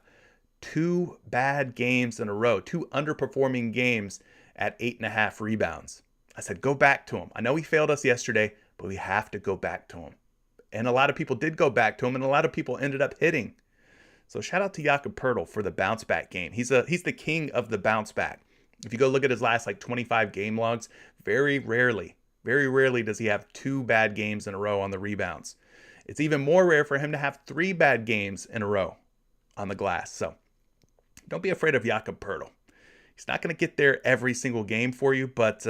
A: 2 bad games in a row, 2 underperforming games at 8.5 rebounds. I said, go back to him. I know he failed us yesterday, but we have to go back to him. And a lot of people did go back to him, and a lot of people ended up hitting. So shout out to Jakob Poeltl for the bounce back game. He's the king of the bounce back. If you go look at his last 25 game logs, very rarely does he have 2 bad games in a row on the rebounds. It's even more rare for him to have 3 bad games in a row on the glass. So don't be afraid of Jakob Poeltl. He's not going to get there every single game for you, but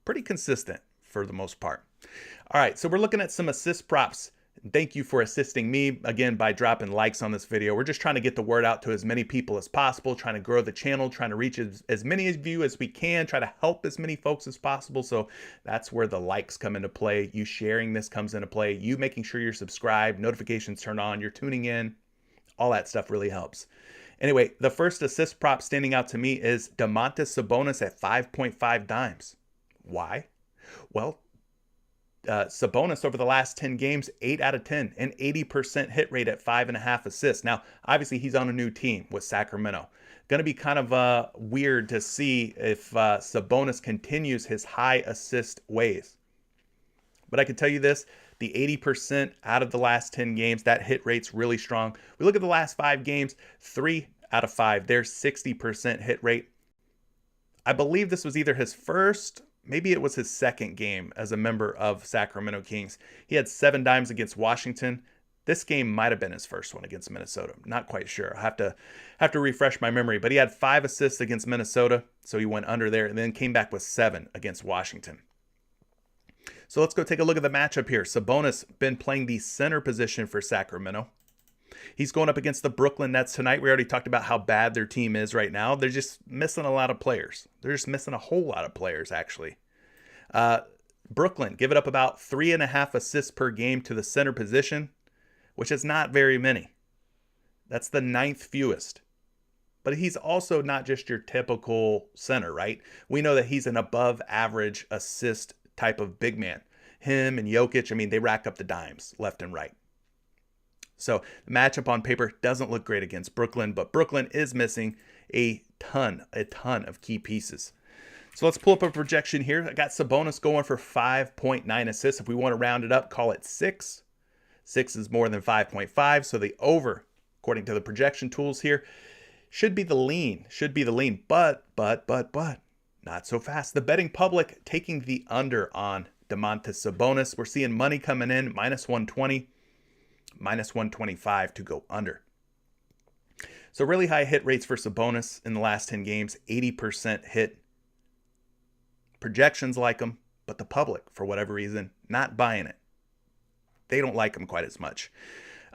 A: pretty consistent for the most part. All right, so we're looking at some assist props. Thank you for assisting me, again, by dropping likes on this video. We're just trying to get the word out to as many people as possible, trying to grow the channel, trying to reach as many of you as we can, try to help as many folks as possible. So that's where the likes come into play. You sharing this comes into play. You making sure you're subscribed, notifications turned on, you're tuning in. All that stuff really helps. Anyway, the first assist prop standing out to me is Domantas Sabonis at 5.5 dimes. Why? Well, Sabonis over the last 10 games, 8 out of 10, an 80% hit rate at 5.5 assists. Now, obviously, he's on a new team with Sacramento. Going to be kind of weird to see if Sabonis continues his high assist ways. But I can tell you this, the 80% out of the last 10 games, that hit rate's really strong. We look at the last 5 games, 3 out of 5, there's 60% hit rate. I believe this was either his first, maybe it was his second game as a member of Sacramento Kings. He had 7 dimes against Washington. This game might have been his first one against Minnesota. Not quite sure. I have to refresh my memory. But he had 5 assists against Minnesota, so he went under there, and then came back with 7 against Washington. So let's go take a look at the matchup here. Sabonis been playing the center position for Sacramento. He's going up against the Brooklyn Nets tonight. We already talked about how bad their team is right now. They're just missing a lot of players. They're just missing a whole lot of players, actually. Brooklyn giving up about 3.5 assists per game to the center position, which is not very many. That's the 9th fewest. But he's also not just your typical center, right? We know that he's an above average assist type of big man. Him and Jokic, I mean, they rack up the dimes left and right. So the matchup on paper doesn't look great against Brooklyn, but Brooklyn is missing a ton of key pieces. So let's pull up a projection here. I got Sabonis going for 5.9 assists. If we want to round it up, call it 6. 6 is more than 5.5. So the over, according to the projection tools here, should be the lean. But not so fast. The betting public taking the under on Domantas Sabonis. We're seeing money coming in, minus 120, minus 125 to go under. So really high hit rates for Sabonis in the last 10 games, 80% hit. Projections like him, but the public, for whatever reason, not buying it. They don't like him quite as much.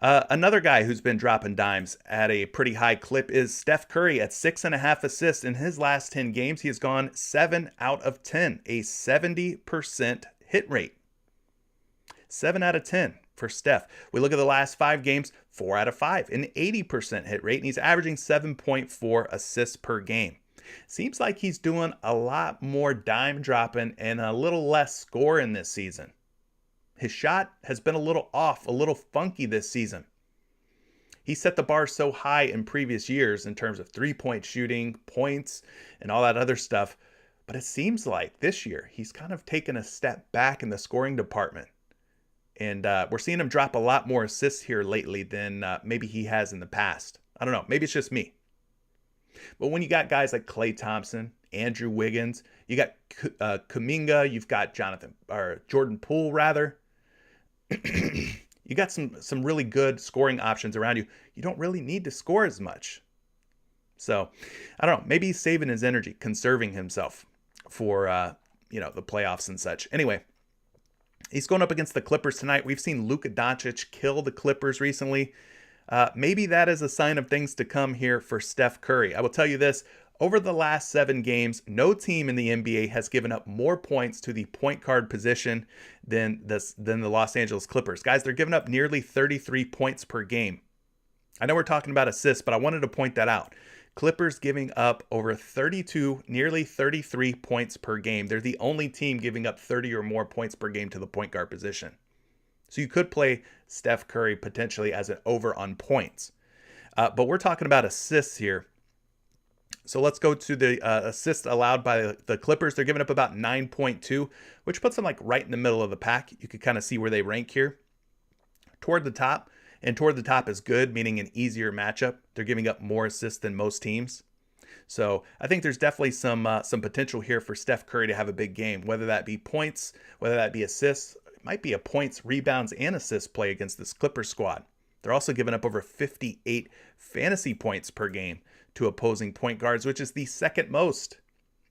A: Another guy who's been dropping dimes at a pretty high clip is Steph Curry at 6.5 assists. In his last 10 games, he has gone 7 out of 10, a 70% hit rate. 7 out of 10 for Steph. We look at the last 5 games, 4 out of 5, an 80% hit rate, and he's averaging 7.4 assists per game. Seems like he's doing a lot more dime dropping and a little less scoring this season. His shot has been a little off, a little funky this season. He set the bar so high in previous years in terms of three-point shooting, points, and all that other stuff. But it seems like this year he's kind of taken a step back in the scoring department. And we're seeing him drop a lot more assists here lately than maybe he has in the past. I don't know. Maybe it's just me. But when you got guys like Klay Thompson, Andrew Wiggins, you got Kuminga, you've got Jordan Poole, rather. You got some really good scoring options around you. You don't really need to score as much. So, I don't know. Maybe he's saving his energy, conserving himself for, the playoffs and such. Anyway, he's going up against the Clippers tonight. We've seen Luka Doncic kill the Clippers recently. Maybe that is a sign of things to come here for Steph Curry. I will tell you this. Over the last 7 games, no team in the NBA has given up more points to the point guard position than the Los Angeles Clippers. Guys, they're giving up nearly 33 points per game. I know we're talking about assists, but I wanted to point that out. Clippers giving up over 32, nearly 33 points per game. They're the only team giving up 30 or more points per game to the point guard position. So you could play Steph Curry potentially as an over on points. But we're talking about assists here. So let's go to the assists allowed by the Clippers. They're giving up about 9.2, which puts them like right in the middle of the pack. You can kind of see where they rank here. Toward the top is good, meaning an easier matchup. They're giving up more assists than most teams. So I think there's definitely some potential here for Steph Curry to have a big game, whether that be points, whether that be assists. It might be a points, rebounds, and assist play against this Clippers squad. They're also giving up over 58 fantasy points per game to opposing point guards, which is the second most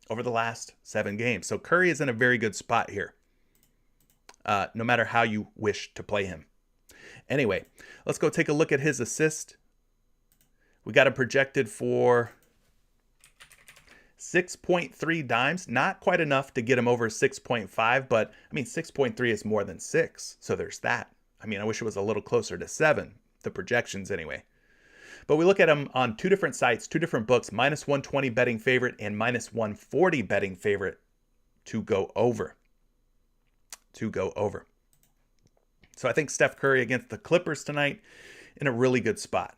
A: over the last 7 games. So Curry is in a very good spot here, no matter how you wish to play him. Anyway, let's go take a look at his assist. We got him projected for 6.3 dimes. Not quite enough to get him over 6.5, but I mean, 6.3 is more than 6. So there's that. I mean, I wish it was a little closer to 7, the projections anyway. But we look at him on 2 different sites, 2 different books, minus 120 betting favorite and minus 140 betting favorite to go over. to go over. So I think Steph Curry against the Clippers tonight in a really good spot.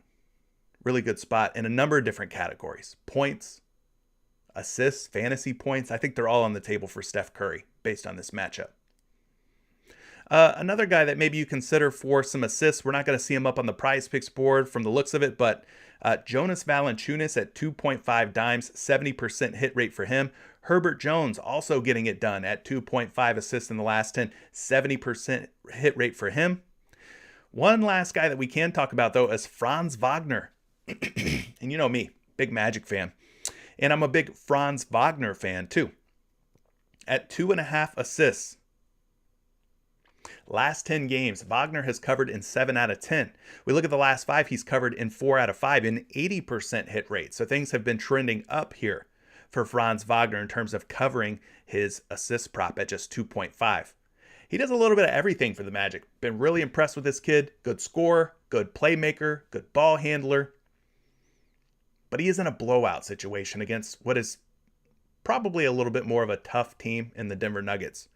A: Really good spot in a number of different categories. Points, assists, fantasy points. I think they're all on the table for Steph Curry based on this matchup. Another guy that maybe you consider for some assists, we're not going to see him up on the PrizePicks board from the looks of it, but Jonas Valanciunas at 2.5 dimes, 70% hit rate for him. Herbert Jones also getting it done at 2.5 assists in the last 10, 70% hit rate for him. One last guy that we can talk about, though, is Franz Wagner. And you know me, big Magic fan. And I'm a big Franz Wagner fan, too. At 2.5 assists. Last 10 games, Wagner has covered in 7 out of 10. We look at the last 5, he's covered in 4 out of 5, an 80% hit rate. So things have been trending up here for Franz Wagner in terms of covering his assist prop at just 2.5. He does a little bit of everything for the Magic. Been really impressed with this kid. Good scorer, good playmaker, good ball handler. But he is in a blowout situation against what is probably a little bit more of a tough team in the Denver Nuggets.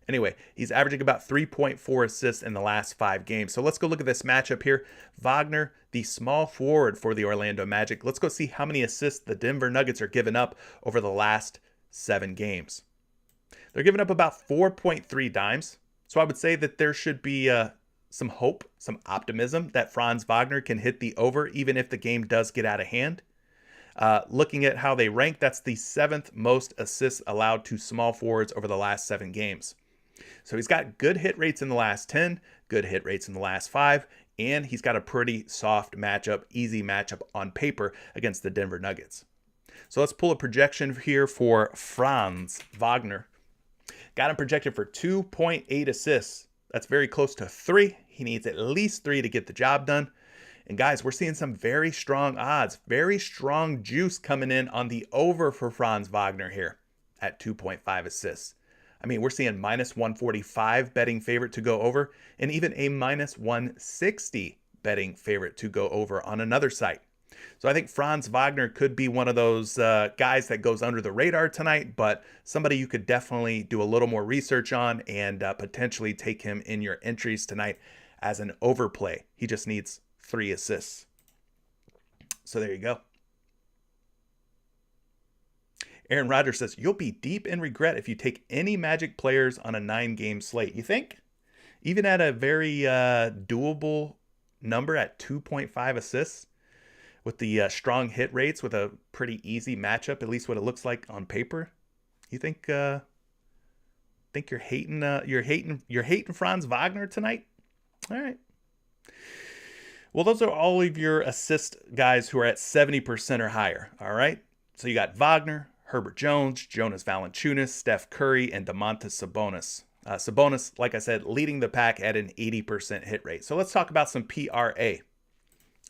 A: Anyway, he's averaging about 3.4 assists in the last 5 games. So let's go look at this matchup here. Wagner, the small forward for the Orlando Magic. Let's go see how many assists the Denver Nuggets are giving up over the last 7 games. They're giving up about 4.3 dimes. So I would say that there should be some hope, some optimism that Franz Wagner can hit the over even if the game does get out of hand. Looking at how they rank, that's the 7th most assists allowed to small forwards over the last 7 games. So he's got good hit rates in the last 10, good hit rates in the last 5, and he's got a pretty soft matchup, easy matchup on paper against the Denver Nuggets. So let's pull a projection here for Franz Wagner. Got him projected for 2.8 assists. That's very close to 3. He needs at least 3 to get the job done. And guys, we're seeing some very strong odds, very strong juice coming in on the over for Franz Wagner here at 2.5 assists. I mean, we're seeing minus 145 betting favorite to go over, and even a minus 160 betting favorite to go over on another site. So I think Franz Wagner could be one of those guys that goes under the radar tonight, but somebody you could definitely do a little more research on and potentially take him in your entries tonight as an overplay. He just needs 3 assists. So there you go. Aaron Rodgers says, you'll be deep in regret if you take any Magic players on a 9-game slate. You think? Even at a very doable number at 2.5 assists with the strong hit rates with a pretty easy matchup, at least what it looks like on paper. You think you're hating Franz Wagner tonight? All right. Well, those are all of your assist guys who are at 70% or higher. All right. So you got Wagner, Herbert Jones, Jonas Valanciunas, Steph Curry, and Domantas Sabonis. Sabonis, like I said, leading the pack at an 80% hit rate. So let's talk about some PRA.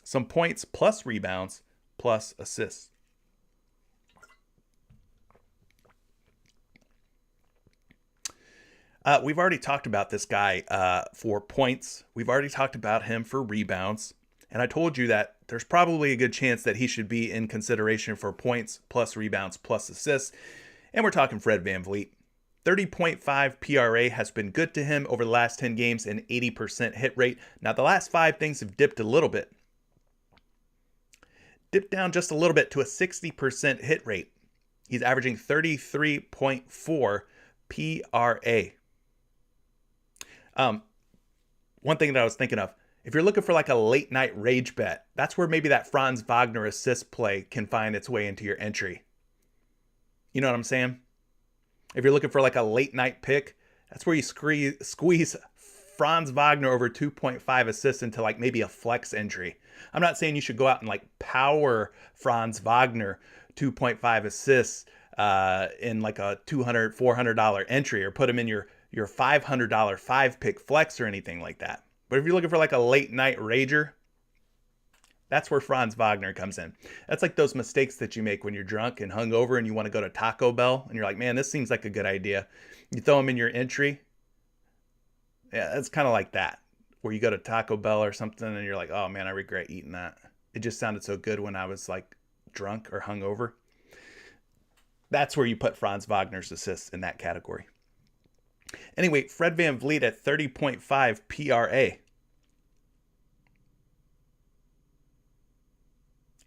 A: Some points plus rebounds plus assists. We've already talked about this guy for points. We've already talked about him for rebounds. And I told you that there's probably a good chance that he should be in consideration for points plus rebounds plus assists. And we're talking Fred VanVleet. 30.5 PRA has been good to him over the last 10 games, an 80% hit rate. Now, the last 5 things have dipped a little bit. Dipped down just a little bit to a 60% hit rate. He's averaging 33.4 PRA. One thing that I was thinking of, if you're looking for like a late night rage bet, that's where maybe that Franz Wagner assist play can find its way into your entry. You know what I'm saying? If you're looking for like a late night pick, that's where you squeeze Franz Wagner over 2.5 assists into like maybe a flex entry. I'm not saying you should go out and like power Franz Wagner 2.5 assists in like a $200, $400 entry or put him in your $500 5-pick flex or anything like that. But if you're looking for like a late night rager, that's where Franz Wagner comes in. That's like those mistakes that you make when you're drunk and hungover and you want to go to Taco Bell and you're like, man, this seems like a good idea. You throw them in your entry. Yeah, it's kind of like that, where you go to Taco Bell or something and you're like, oh man, I regret eating that. It just sounded so good when I was like drunk or hungover. That's where you put Franz Wagner's assists in that category. Anyway, Fred VanVleet at 30.5 PRA.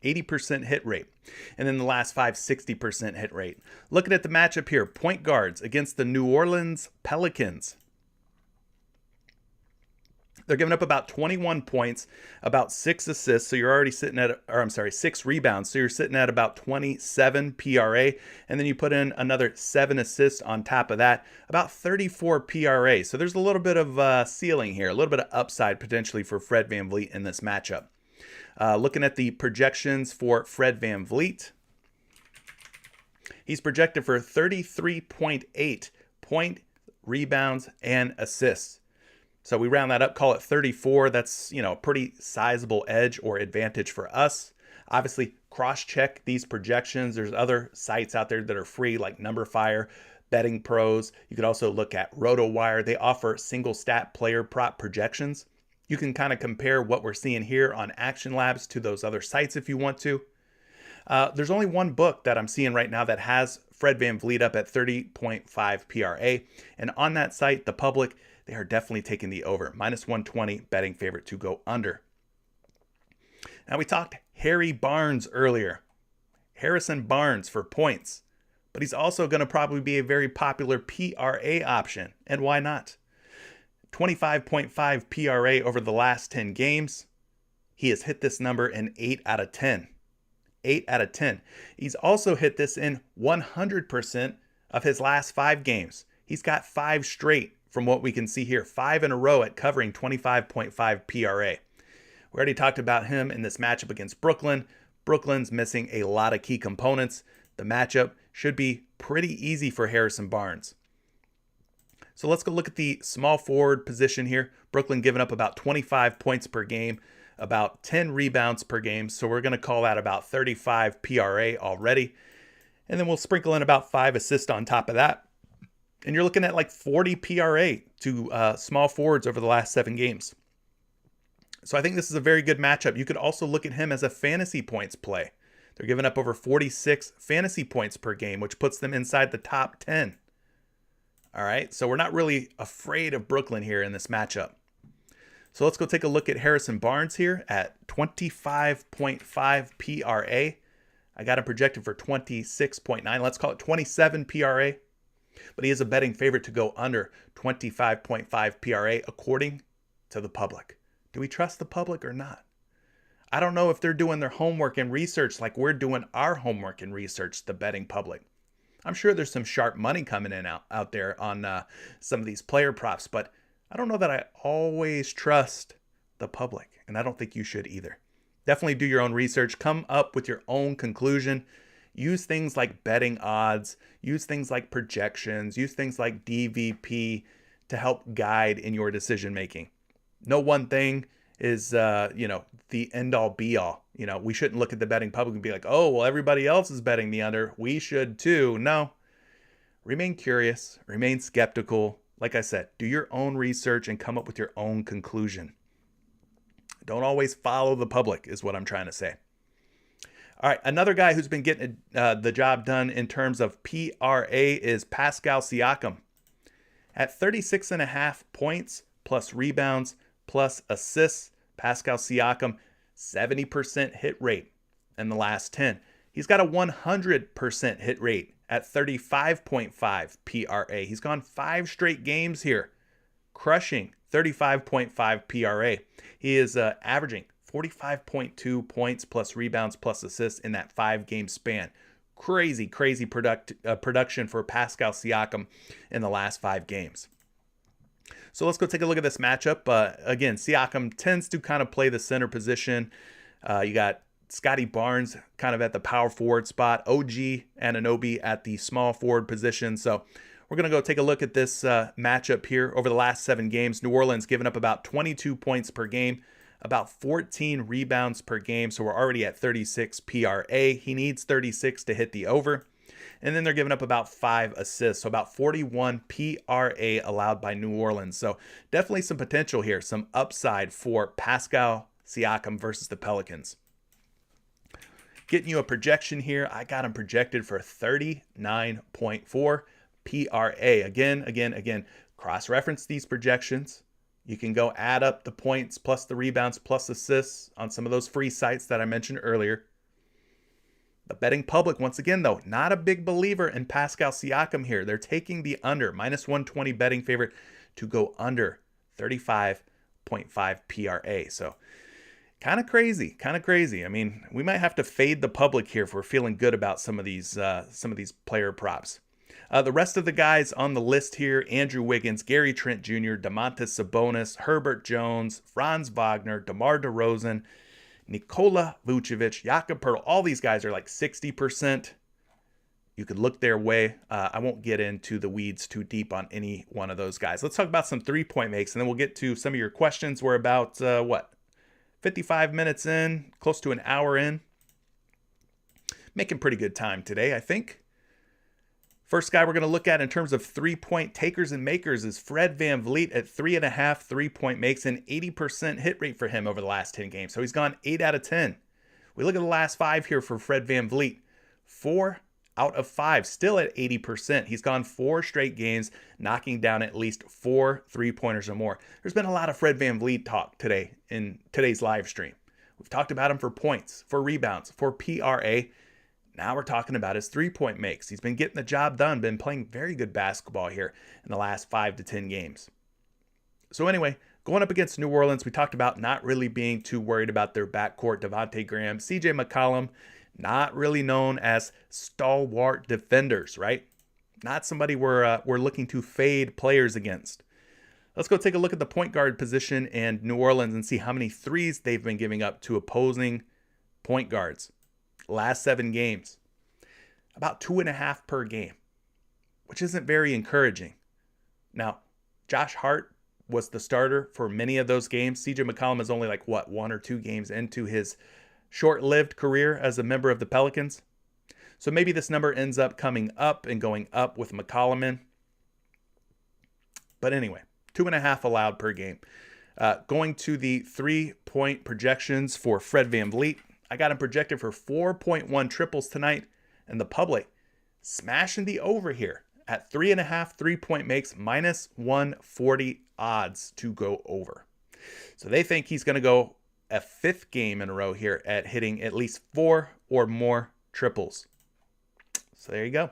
A: 80% hit rate. And then the last 5, 60% hit rate. Looking at the matchup here, point guards against the New Orleans Pelicans. They're giving up about 21 points, about 6 assists. So you're already sitting at, 6 rebounds. So you're sitting at about 27 PRA. And then you put in another 7 assists on top of that, about 34 PRA. So there's a little bit of ceiling here, a little bit of upside potentially for Fred VanVleet in this matchup. Looking at the projections for Fred VanVleet, he's projected for 33.8 point, rebounds, and assists. So we round that up, call it 34. That's, a pretty sizable edge or advantage for us. Obviously, cross-check these projections. There's other sites out there that are free, like NumberFire, Betting Pros. You could also look at RotoWire. They offer single stat player prop projections. You can kind of compare what we're seeing here on Action Labs to those other sites if you want to. There's only one book that I'm seeing right now that has Fred VanVleet up at 30.5 PRA. And on that site, the public, they are definitely taking the over. Minus 120 betting favorite to go under. Now we talked Harry Barnes earlier. Harrison Barnes for points. But he's also going to probably be a very popular PRA option. And why not? 25.5 PRA over the last 10 games. He has hit this number in 8 out of 10. 8 out of 10. He's also hit this in 100% of his last 5 games. He's got 5 straight from what we can see here. 5 in a row at covering 25.5 PRA. We already talked about him in this matchup against Brooklyn. Brooklyn's missing a lot of key components. The matchup should be pretty easy for Harrison Barnes. So let's go look at the small forward position here. Brooklyn giving up about 25 points per game, about 10 rebounds per game. So we're going to call that about 35 PRA already. And then we'll sprinkle in about 5 assists on top of that. And you're looking at like 40 PRA to small forwards over the last 7 games. So I think this is a very good matchup. You could also look at him as a fantasy points play. They're giving up over 46 fantasy points per game, which puts them inside the top 10. All right, so we're not really afraid of Brooklyn here in this matchup. So let's go take a look at Harrison Barnes here at 25.5 PRA. I got him projected for 26.9. Let's call it 27 PRA. But he is a betting favorite to go under 25.5 PRA according to the public. Do we trust the public or not? I don't know if they're doing their homework and research like we're doing our homework and research, the betting public. I'm sure there's some sharp money coming in out there on some of these player props, but I don't know that I always trust the public, and I don't think you should either. Definitely do your own research. Come up with your own conclusion. Use things like betting odds. Use things like projections. Use things like DVP to help guide in your decision making. No one thing is, the end all be all. We shouldn't look at the betting public and be like, oh, well, everybody else is betting the under. We should too. No. Remain curious. Remain skeptical. Like I said, do your own research and come up with your own conclusion. Don't always follow the public is what I'm trying to say. All right, another guy who's been getting the job done in terms of PRA is Pascal Siakam. At 36.5 points plus rebounds plus assists, Pascal Siakam, 70% hit rate in the last 10. He's got a 100% hit rate at 35.5 PRA. He's gone 5 straight games here, crushing 35.5 PRA. He is averaging 45.2 points plus rebounds plus assists in that 5-game span. Crazy production for Pascal Siakam in the last 5 games. So let's go take a look at this matchup. Again, Siakam tends to kind of play the center position. You got Scotty Barnes kind of at the power forward spot, OG Anunoby at the small forward position. So we're going to go take a look at this matchup here over the last 7 games. New Orleans giving up about 22 points per game, about 14 rebounds per game. So we're already at 36 PRA. He needs 36 to hit the over. And then they're giving up about 5 assists, so about 41 PRA allowed by New Orleans. So definitely some potential here, some upside for Pascal Siakam versus the Pelicans. Getting you a projection here, I got him projected for 39.4 PRA. Again, Cross-reference these projections. You can go add up the points plus the rebounds plus assists on some of those free sites that I mentioned earlier. The betting public, once again, though, not a big believer in Pascal Siakam here. They're taking the under, minus 120 betting favorite to go under 35.5 PRA. So kind of crazy. I mean, we might have to fade the public here if we're feeling good about some of these player props. The rest of the guys on the list here: Andrew Wiggins, Gary Trent Jr., Domantas Sabonis, Herbert Jones, Franz Wagner, DeMar DeRozan, Nikola Vucevic, Jakob Poeltl. All these guys are like 60%. You could look their way. I won't get into the weeds too deep on any one of those guys. Let's talk about some three-point makes, and then we'll get to some of your questions. We're about, 55 minutes in, close to an hour in. Making pretty good time today, I think. First guy we're going to look at in terms of three-point takers and makers is Fred VanVleet at 3.5 three-point makes, an 80% hit rate for him over the last 10 games. So he's gone 8 out of 10. We look at the last 5 here for Fred VanVleet. 4 out of 5, still at 80%. He's gone 4 straight games, knocking down at least 4 three-pointers or more. There's been a lot of Fred VanVleet talk today in today's live stream. We've talked about him for points, for rebounds, for PRA. Now we're talking about his three-point makes. He's been getting the job done, been playing very good basketball here in the last 5 to 10 games. So anyway, going up against New Orleans, we talked about not really being too worried about their backcourt. Devontae Graham, CJ McCollum, not really known as stalwart defenders, right? Not somebody we're looking to fade players against. Let's go take a look at the point guard position in New Orleans and see how many threes they've been giving up to opposing point guards. Last 7 games, about 2.5 per game, which isn't very encouraging. Now, Josh Hart was the starter for many of those games. CJ McCollum is only 1 or 2 games into his short-lived career as a member of the Pelicans. So maybe this number ends up coming up and going up with McCollum in. But anyway, 2.5 allowed per game. Going to the three-point projections for Fred VanVleet. I got him projected for 4.1 triples tonight, and the public smashing the over here at 3.5 three-point makes, minus 140 odds to go over. So they think he's going to go a 5th game in a row here at hitting at least 4 or more triples. So there you go.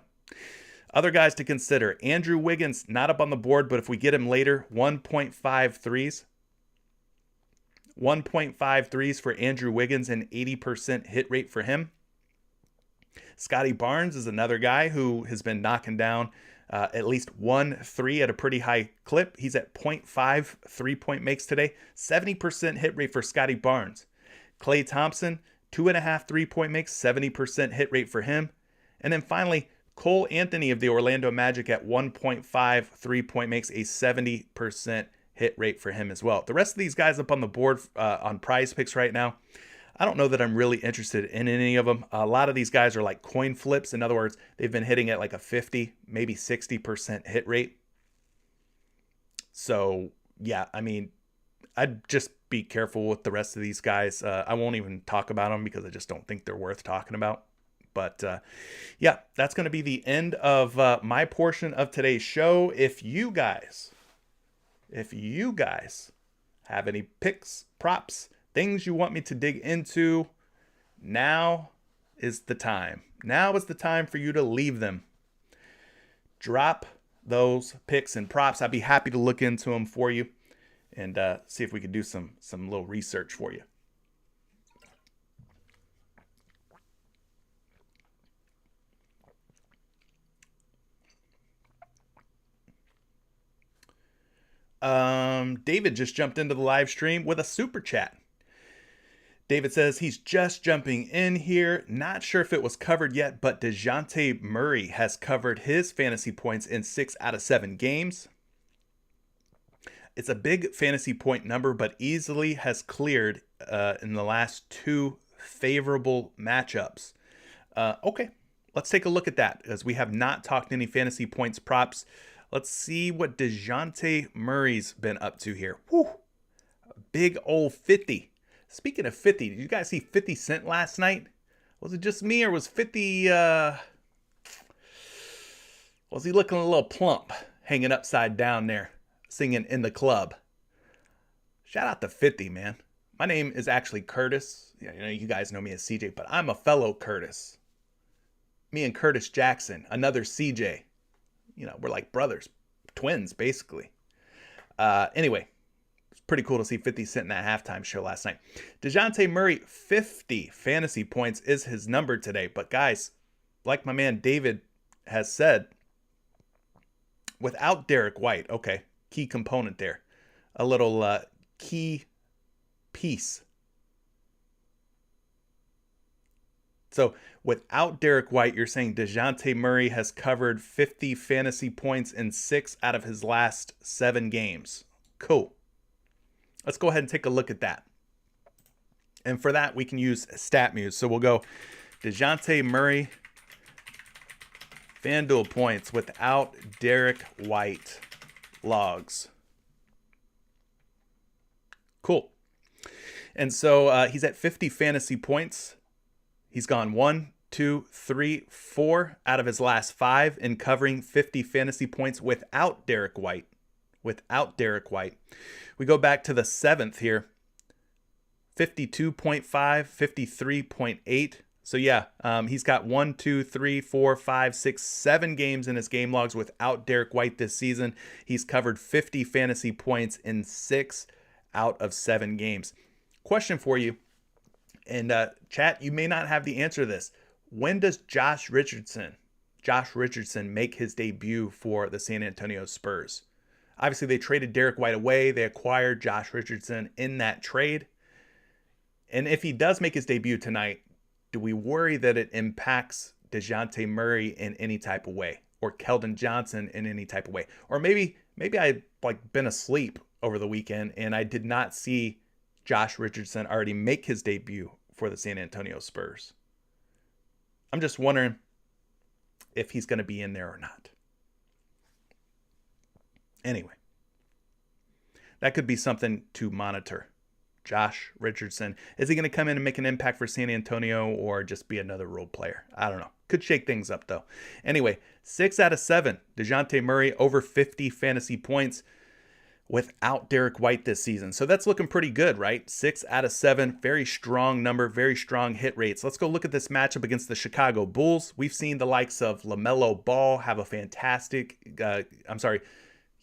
A: Other guys to consider: Andrew Wiggins, not up on the board, but if we get him later, 1.5 threes. 1.5 threes for Andrew Wiggins, an 80% hit rate for him. Scotty Barnes is another guy who has been knocking down at least 1 3 at a pretty high clip. He's at 0.5 three-point makes today. 70% hit rate for Scotty Barnes. Klay Thompson, 2.5 three-point makes, 70% hit rate for him. And then finally, Cole Anthony of the Orlando Magic at 1.5 three-point makes, a 70% hit rate for him as well. The rest of these guys up on the board on PrizePicks right now, I don't know that I'm really interested in any of them. A lot of these guys are like coin flips. In other words, they've been hitting at like a 50, maybe 60% hit rate. So yeah, I mean, I'd just be careful with the rest of these guys. I won't even talk about them because I just don't think they're worth talking about. But yeah, that's going to be the end of my portion of today's show. If you guys have any picks, props, things you want me to dig into, now is the time. Now is the time for you to leave them. Drop those picks and props. I'd be happy to look into them for you and see if we could do some little research for you. David just jumped into the live stream with a super chat. David says he's just jumping in here. Not sure if it was covered yet, but DeJounte Murray has covered his fantasy points in 6 out of 7 games. It's a big fantasy point number, but easily has cleared in the last 2 favorable matchups. Okay, let's take a look at that, as we have not talked any fantasy points props. Let's see what DeJounte Murray's been up to here. Whew, big old 50. Speaking of 50, did you guys see 50 Cent last night? Was it just me, or was 50, was he looking a little plump, hanging upside down there singing In the Club. Shout out to 50, man. My name is actually Curtis. Yeah, you guys know me as CJ, but I'm a fellow Curtis. Me and Curtis Jackson, another CJ. We're like brothers, twins, basically. Anyway, it's pretty cool to see 50 Cent in that halftime show last night. DeJounte Murray, 50 fantasy points is his number today. But guys, like my man David has said, without Derek White, okay, key component there. A little key piece. So without Derek White, you're saying DeJounte Murray has covered 50 fantasy points in 6 out of his last 7 games. Cool. Let's go ahead and take a look at that. And for that, we can use StatMuse. So we'll go DeJounte Murray FanDuel points without Derek White logs. Cool. And so he's at 50 fantasy points. He's gone 1, 2, 3, 4 out of his last 5 in covering 50 fantasy points without Derek White. Without Derek White. We go back to the 7th here. 52.5, 53.8. So yeah, he's got 1, 2, 3, 4, 5, 6, 7 games in his game logs without Derek White this season. He's covered 50 fantasy points in 6 out of 7 games. Question for you. And chat, you may not have the answer to this. When does Josh Richardson make his debut for the San Antonio Spurs? Obviously, they traded Derek White away. They acquired Josh Richardson in that trade. And if he does make his debut tonight, do we worry that it impacts DeJounte Murray in any type of way? Or Keldon Johnson in any type of way? Or maybe I been asleep over the weekend and I did not see Josh Richardson already make his debut for the San Antonio Spurs. I'm just wondering if he's going to be in there or not. Anyway, that could be something to monitor. Josh Richardson, is he going to come in and make an impact for San Antonio or just be another role player? I don't know. Could shake things up though. Anyway, 6 out of 7, DeJounte Murray over 50 fantasy points without Derek White this season. So that's looking pretty good, right? 6 out of 7, very strong number, very strong hit rates. Let's go look at this matchup against the Chicago Bulls. We've seen the likes of LaMelo Ball have a fantastic,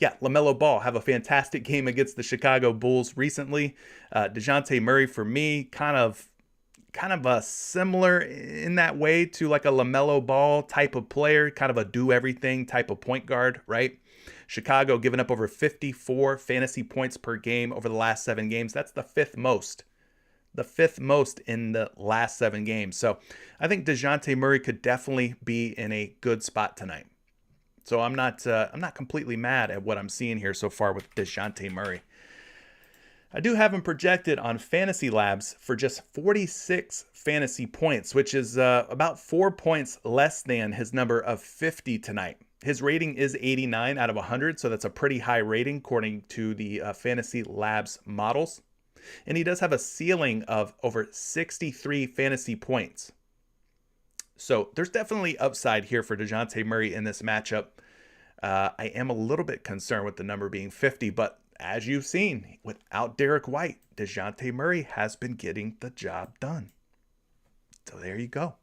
A: LaMelo Ball have a fantastic game against the Chicago Bulls recently. DeJounte Murray, for me, kind of a similar in that way to like a LaMelo Ball type of player, kind of a do-everything type of point guard, right? Chicago giving up over 54 fantasy points per game over the last 7 games. That's the 5th most. The 5th most in the last 7 games. So I think DeJounte Murray could definitely be in a good spot tonight. So I'm not completely mad at what I'm seeing here so far with DeJounte Murray. I do have him projected on Fantasy Labs for just 46 fantasy points, which is about 4 points less than his number of 50 tonight. His rating is 89 out of 100, so that's a pretty high rating according to the Fantasy Labs models. And he does have a ceiling of over 63 fantasy points. So there's definitely upside here for DeJounte Murray in this matchup. I am a little bit concerned with the number being 50, but as you've seen, without Derek White, DeJounte Murray has been getting the job done. So there you go.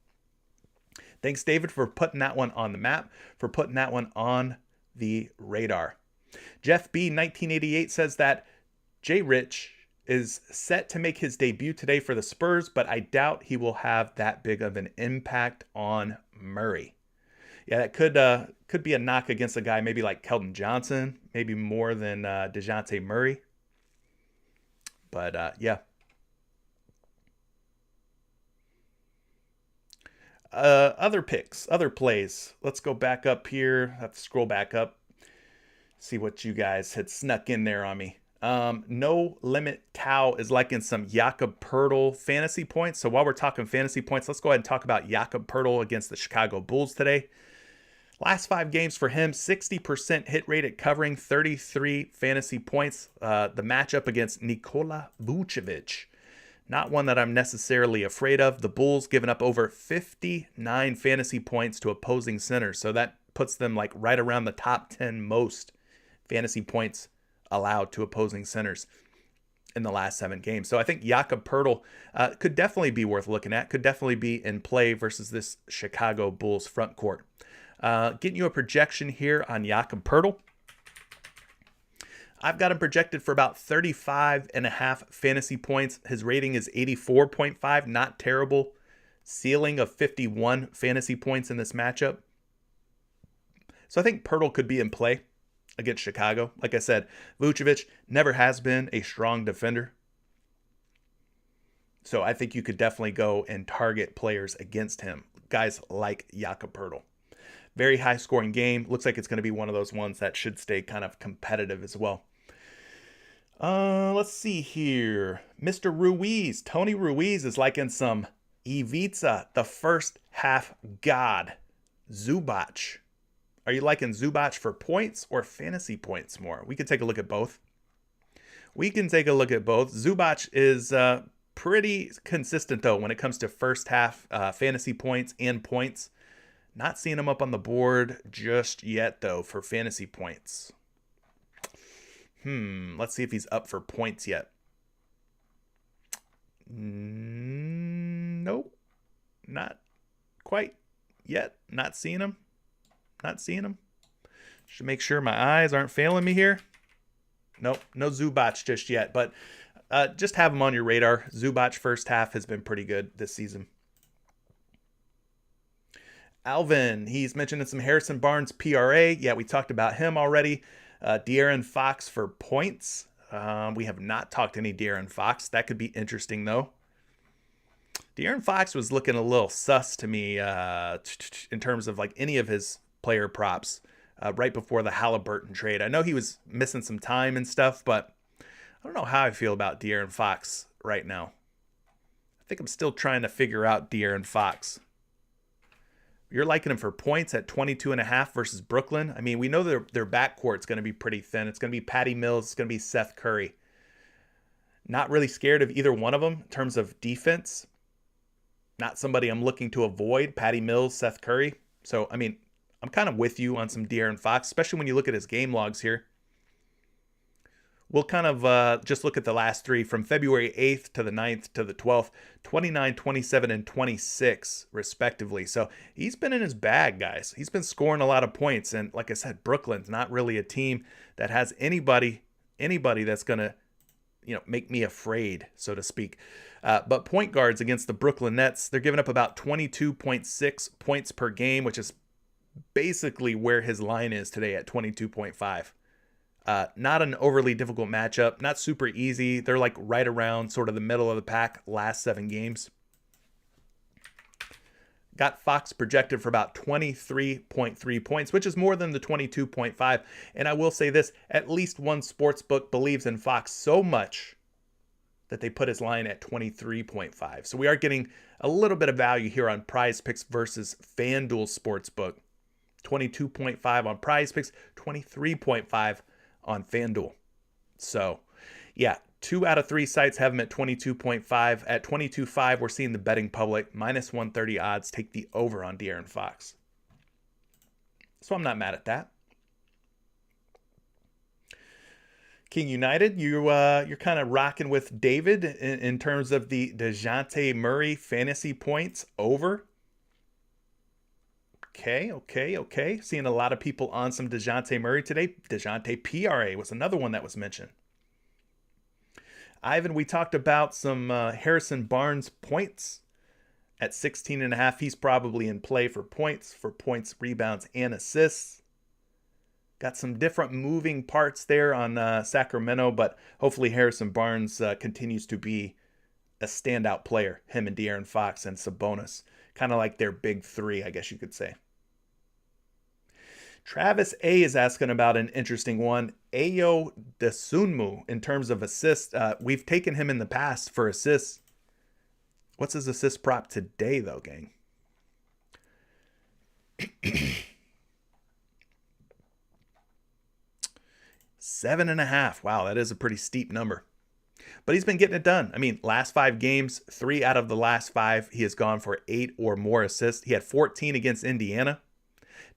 A: Thanks, David, for putting that one on the map, for putting that one on the radar. Jeff B. 1988 says that Jay Rich is set to make his debut today for the Spurs, but I doubt he will have that big of an impact on Murray. Yeah, that could be a knock against a guy maybe like Keldon Johnson, maybe more than DeJounte Murray. But yeah. Other picks, other plays. Let's go back up here. I have to scroll back up. See what you guys had snuck in there on me. No Limit Tau is liking some Jakob Poeltl fantasy points. So while we're talking fantasy points, let's go ahead and talk about Jakob Poeltl against the Chicago Bulls today. Last 5 games for him, 60% hit rate at covering 33 fantasy points. The matchup against Nikola Vucevic, not one that I'm necessarily afraid of. The Bulls giving up over 59 fantasy points to opposing centers. So that puts them like right around the top 10 most fantasy points allowed to opposing centers in the last 7 games. So I think Jakob Poeltl could definitely be worth looking at, could definitely be in play versus this Chicago Bulls front court. Getting you a projection here on Jakob Poeltl. I've got him projected for about 35.5 fantasy points. His rating is 84.5, not terrible. Ceiling of 51 fantasy points in this matchup. So I think Poeltl could be in play against Chicago. Like I said, Vucevic never has been a strong defender. So I think you could definitely go and target players against him. Guys like Jakob Poeltl. Very high scoring game. Looks like it's going to be one of those ones that should stay kind of competitive as well. Let's see here. Mr. Ruiz. Tony Ruiz is liking some Ivica, the first half god. Zubac. Are you liking Zubac for points or fantasy points more? We could take a look at both. Zubac is pretty consistent, though, when it comes to first half fantasy points and points. Not seeing him up on the board just yet, though, for fantasy points. Let's see if he's up for points yet. Nope. Not quite yet. Not seeing him. Should make sure my eyes aren't failing me here. Nope. No Zubac just yet. But just have him on your radar. Zubac first half has been pretty good this season. Alvin, he's mentioning some Harrison Barnes PRA. Yeah, we talked about him already. De'Aaron Fox for points. We have not talked any De'Aaron Fox. That could be interesting, though. De'Aaron Fox was looking a little sus to me in terms of like any of his player props right before the Halliburton trade. I know he was missing some time and stuff, but I don't know how I feel about De'Aaron Fox right now. I think I'm still trying to figure out De'Aaron Fox. You're liking him for points at 22.5 versus Brooklyn. I mean, we know their backcourt's going to be pretty thin. It's going to be Patty Mills. It's going to be Seth Curry. Not really scared of either one of them in terms of defense. Not somebody I'm looking to avoid. Patty Mills, Seth Curry. So, I mean, I'm kind of with you on some De'Aaron Fox, especially when you look at his game logs here. We'll kind of just look at the last 3 from February 8th to the 9th to the 12th, 29, 27, and 26, respectively. So he's been in his bag, guys. He's been scoring a lot of points. And like I said, Brooklyn's not really a team that has anybody that's going to, make me afraid, so to speak. But point guards against the Brooklyn Nets, they're giving up about 22.6 points per game, which is basically where his line is today at 22.5. Not an overly difficult matchup, not super easy. They're like right around sort of the middle of the pack last 7 games. Got Fox projected for about 23.3 points, which is more than the 22.5. And I will say this, at least one sportsbook believes in Fox so much that they put his line at 23.5. So we are getting a little bit of value here on PrizePicks versus FanDuel Sportsbook. 22.5 on PrizePicks, 23.5 on FanDuel. So, yeah, 2 out of 3 sites have him at 22.5. At 22.5, we're seeing the betting public minus 130 odds take the over on De'Aaron Fox. So I'm not mad at that. King United, you're kind of rocking with David in terms of the DeJounte Murray fantasy points over. Okay. Seeing a lot of people on some DeJounte Murray today. DeJounte PRA was another one that was mentioned. Ivan, we talked about some Harrison Barnes points at 16.5. He's probably in play for points, rebounds, and assists. Got some different moving parts there on Sacramento, but hopefully Harrison Barnes continues to be a standout player. Him and De'Aaron Fox and Sabonis. Kind of like their big 3, I guess you could say. Travis A is asking about an interesting one. Ayo Dosunmu in terms of assists. We've taken him in the past for assists. What's his assist prop today, though, gang? 7.5. Wow, that is a pretty steep number. But he's been getting it done. I mean, last 5 games, 3 out of the last 5, he has gone for 8 or more assists. He had 14 against Indiana,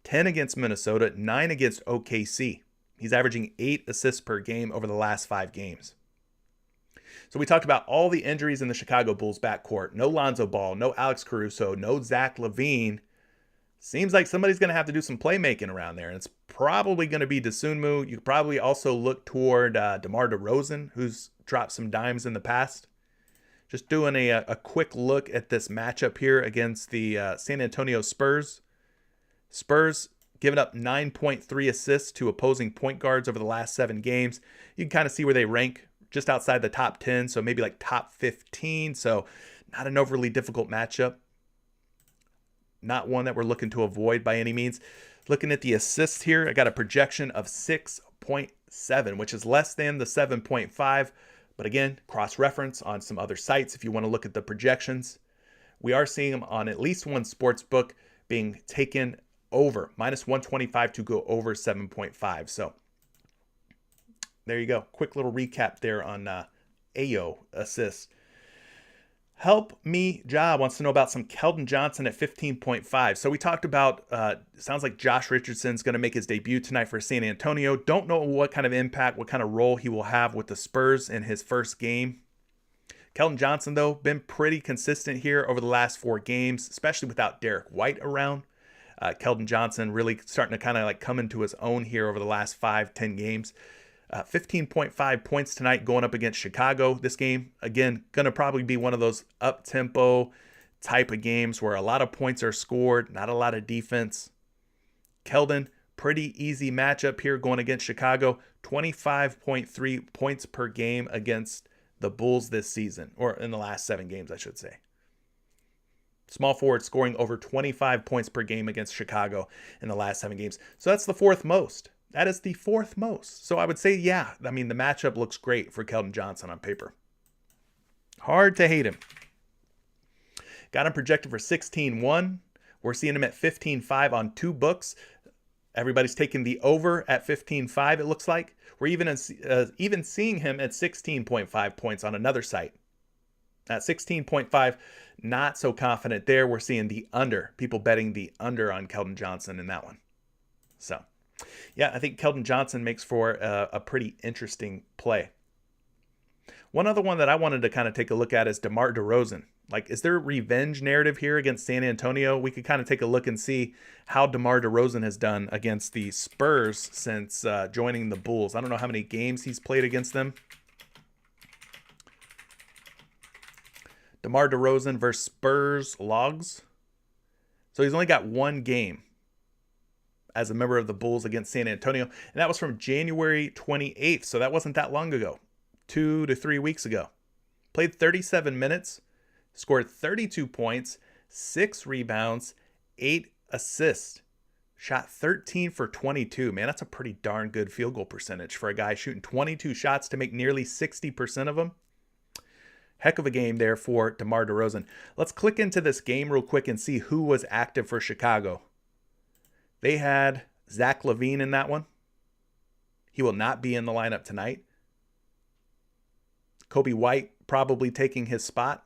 A: 10 against Minnesota, 9 against OKC. He's averaging 8 assists per game over the last 5 games. So we talked about all the injuries in the Chicago Bulls backcourt. No Lonzo Ball, no Alex Caruso, no Zach LaVine. Seems like somebody's going to have to do some playmaking around there, and it's probably going to be Dosunmu. You could probably also look toward DeMar DeRozan, who's dropped some dimes in the past. Just doing a quick look at this matchup here against the San Antonio Spurs. Spurs giving up 9.3 assists to opposing point guards over the last 7 games. You can kind of see where they rank, just outside the top 10, so maybe like top 15. So not an overly difficult matchup. Not one that we're looking to avoid by any means. Looking at the assists here, I got a projection of 6.7, which is less than the 7.5. But again, cross-reference on some other sites if you want to look at the projections. We are seeing them on at least one sports book being taken over, minus 125 to go over 7.5. So there you go. Quick little recap there on Ayo assists. Help Me Ja wants to know about some Keldon Johnson at 15.5. So we talked about, sounds like Josh Richardson's going to make his debut tonight for San Antonio. Don't know what kind of impact, what kind of role he will have with the Spurs in his first game. Keldon Johnson, though, been pretty consistent here over the last 4 games, especially without Derek White around. Keldon Johnson really starting to kind of like come into his own here over the last 5-10 games. 15.5 points tonight going up against Chicago. This game, again, going to probably be one of those up-tempo type of games where a lot of points are scored, not a lot of defense. Keldon, pretty easy matchup here going against Chicago. 25.3 points per game against the Bulls this season, or in the last 7 games, I should say. Small forward scoring over 25 points per game against Chicago in the last 7 games. So that's the 4th most. That is the 4th most. So I would say, yeah, I mean, the matchup looks great for Keldon Johnson on paper. Hard to hate him. Got him projected for 16-1. We're seeing him at 15.5 on 2 books. Everybody's taking the over at 15.5, it looks like. We're even seeing him at 16.5 points on another site. At 16.5, not so confident there. We're seeing the under. People betting the under on Keldon Johnson in that one. So yeah, I think Keldon Johnson makes for a pretty interesting play. One other one that I wanted to kind of take a look at is DeMar DeRozan. Like, is there a revenge narrative here against San Antonio? We could kind of take a look and see how DeMar DeRozan has done against the Spurs since joining the Bulls. I don't know how many games he's played against them. DeMar DeRozan versus Spurs logs. So he's only got 1 game as a member of the Bulls against San Antonio. And that was from January 28th. So that wasn't that long ago. 2 to 3 weeks ago. Played 37 minutes. Scored 32 points. 6 rebounds. 8 assists. Shot 13 for 22. Man, that's a pretty darn good field goal percentage for a guy shooting 22 shots to make nearly 60% of them. Heck of a game there for DeMar DeRozan. Let's click into this game real quick and see who was active for Chicago. They had Zach LaVine in that one. He will not be in the lineup tonight. Kobe White probably taking his spot.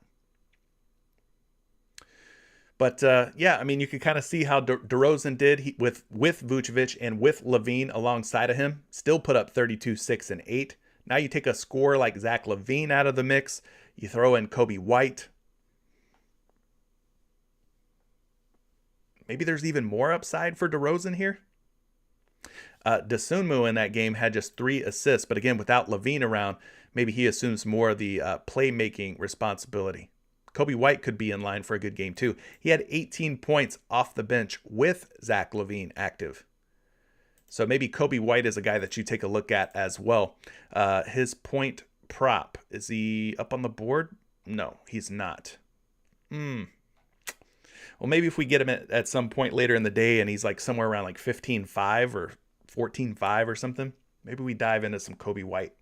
A: But yeah, I mean, you can kind of see how DeRozan did with Vucevic and with LaVine alongside of him. Still put up 32, 6, and 8. Now you take a scorer like Zach LaVine out of the mix. You throw in Kobe White. Maybe there's even more upside for DeRozan here. Dosunmu in that game had just 3 assists, but again, without LaVine around, maybe he assumes more of the playmaking responsibility. Kobe White could be in line for a good game too. He had 18 points off the bench with Zach LaVine active. So maybe Kobe White is a guy that you take a look at as well. His point prop, is he up on the board? No, he's not. Well, maybe if we get him at some point later in the day and he's like somewhere around like 15.5 or 14.5 or something, maybe we dive into some Kobe White.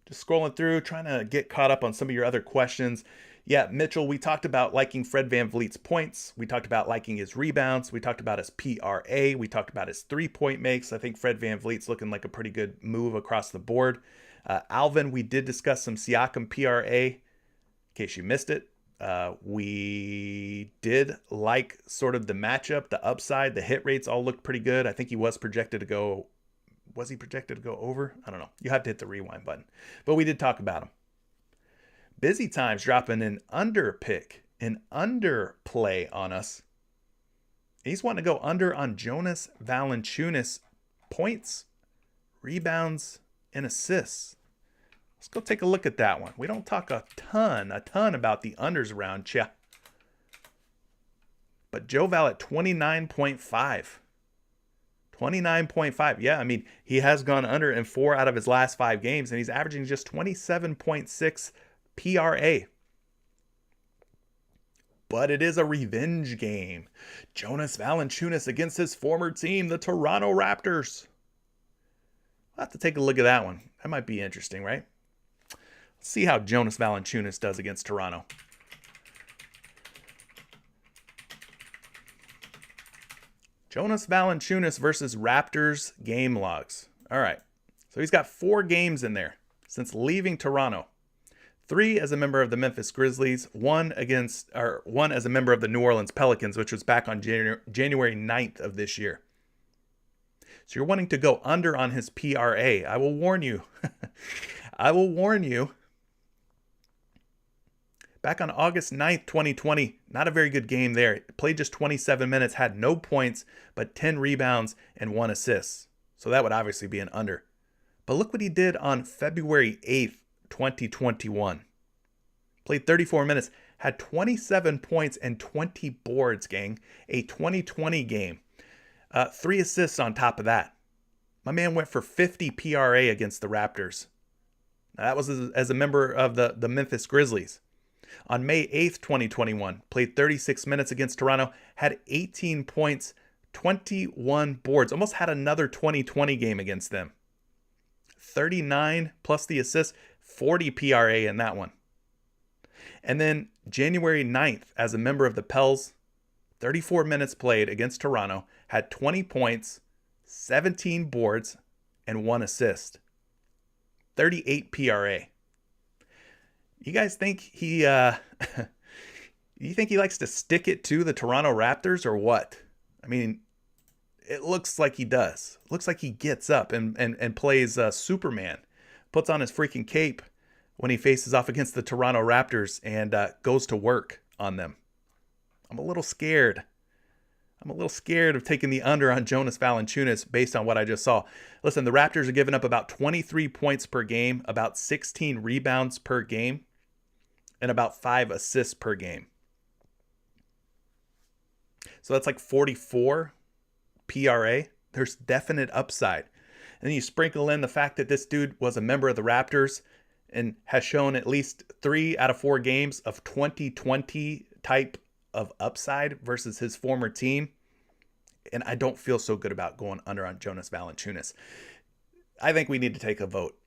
A: Just scrolling through, trying to get caught up on some of your other questions. Yeah, Mitchell, we talked about liking Fred VanVleet's points. We talked about liking his rebounds. We talked about his PRA. We talked about his 3-point makes. I think Fred VanVleet's looking like a pretty good move across the board. Alvin, we did discuss some Siakam PRA. In case you missed it, We did like sort of the matchup, the upside, the hit rates all looked pretty good. I think he was projected to go. Was he projected to go over? I don't know. You have to hit the rewind button. But we did talk about him. Busy Times dropping an under pick, an under play on us. He's wanting to go under on Jonas Valanciunas points, rebounds, and assists. Let's go take a look at that one. We don't talk a ton about the unders around here. But Joe Val at 29.5. 29.5. Yeah, I mean, he has gone under in 4 out of his last 5 games, and he's averaging just 27.6 PRA. But it is a revenge game. Jonas Valanciunas against his former team, the Toronto Raptors. We'll have to take a look at that one. That might be interesting, right? Let's see how Jonas Valanciunas does against Toronto. Jonas Valanciunas versus Raptors game logs. All right. So he's got 4 games in there since leaving Toronto. 3 as a member of the Memphis Grizzlies, 1 as a member of the New Orleans Pelicans, which was back on January 9th of this year. So you're wanting to go under on his PRA. I will warn you. I will warn you. Back on August 9th, 2020, not a very good game there. Played just 27 minutes, had no points, but 10 rebounds and 1 assist. So that would obviously be an under. But look what he did on February 8th, 2021. Played 34 minutes, had 27 points and 20 boards, gang. A 2020 game. 3 assists on top of that. My man went for 50 PRA against the Raptors. Now, that was as a member of the Memphis Grizzlies. On May 8th, 2021, played 36 minutes against Toronto, had 18 points, 21 boards, almost had another 2020 game against them. 39 plus the assist, 40 PRA in that one. And then January 9th, as a member of the Pels, 34 minutes played against Toronto, had 20 points, 17 boards, and 1 assist. 38 PRA. You guys think he you think he likes to stick it to the Toronto Raptors or what? I mean, it looks like he does. It looks like he gets up and plays Superman. Puts on his freaking cape when he faces off against the Toronto Raptors and goes to work on them. I'm a little scared. I'm a little scared of taking the under on Jonas Valanciunas based on what I just saw. Listen, the Raptors are giving up about 23 points per game, about 16 rebounds per game, and about 5 assists per game. So that's like 44 PRA. There's definite upside. And then you sprinkle in the fact that this dude was a member of the Raptors and has shown at least 3 out of 4 games of 2020 type of upside versus his former team. And I don't feel so good about going under on Jonas Valanciunas. I think we need to take a vote.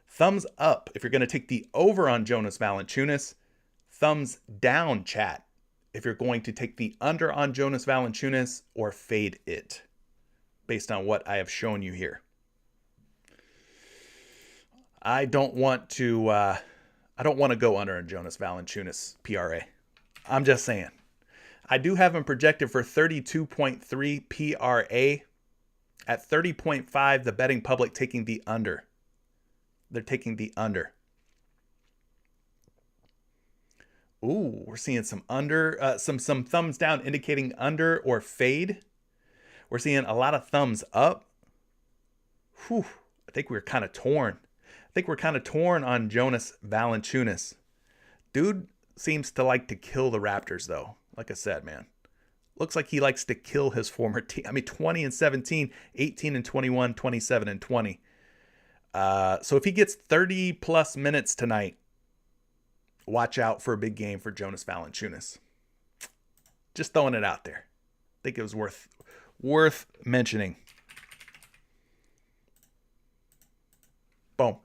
A: Thumbs up if you're going to take the over on Jonas Valanciunas. Thumbs down, chat, if you're going to take the under on Jonas Valanciunas or fade it based on what I have shown you here. I don't want to go under on Jonas Valanciunas PRA. I'm just saying. I do have him projected for 32.3 PRA. At 30.5, the betting public taking the under. They're taking the under. Ooh, we're seeing some under, some thumbs down indicating under or fade. We're seeing a lot of thumbs up. Whew, I think we're kind of torn. I think we're kind of torn on Jonas Valanciunas. Dude seems to like to kill the Raptors, though. Like I said, man. Looks like he likes to kill his former team. I mean, 20 and 17, 18 and 21, 27 and 20. So if he gets 30 plus minutes tonight, watch out for a big game for Jonas Valanciunas. Just throwing it out there. I think it was worth mentioning. Boom.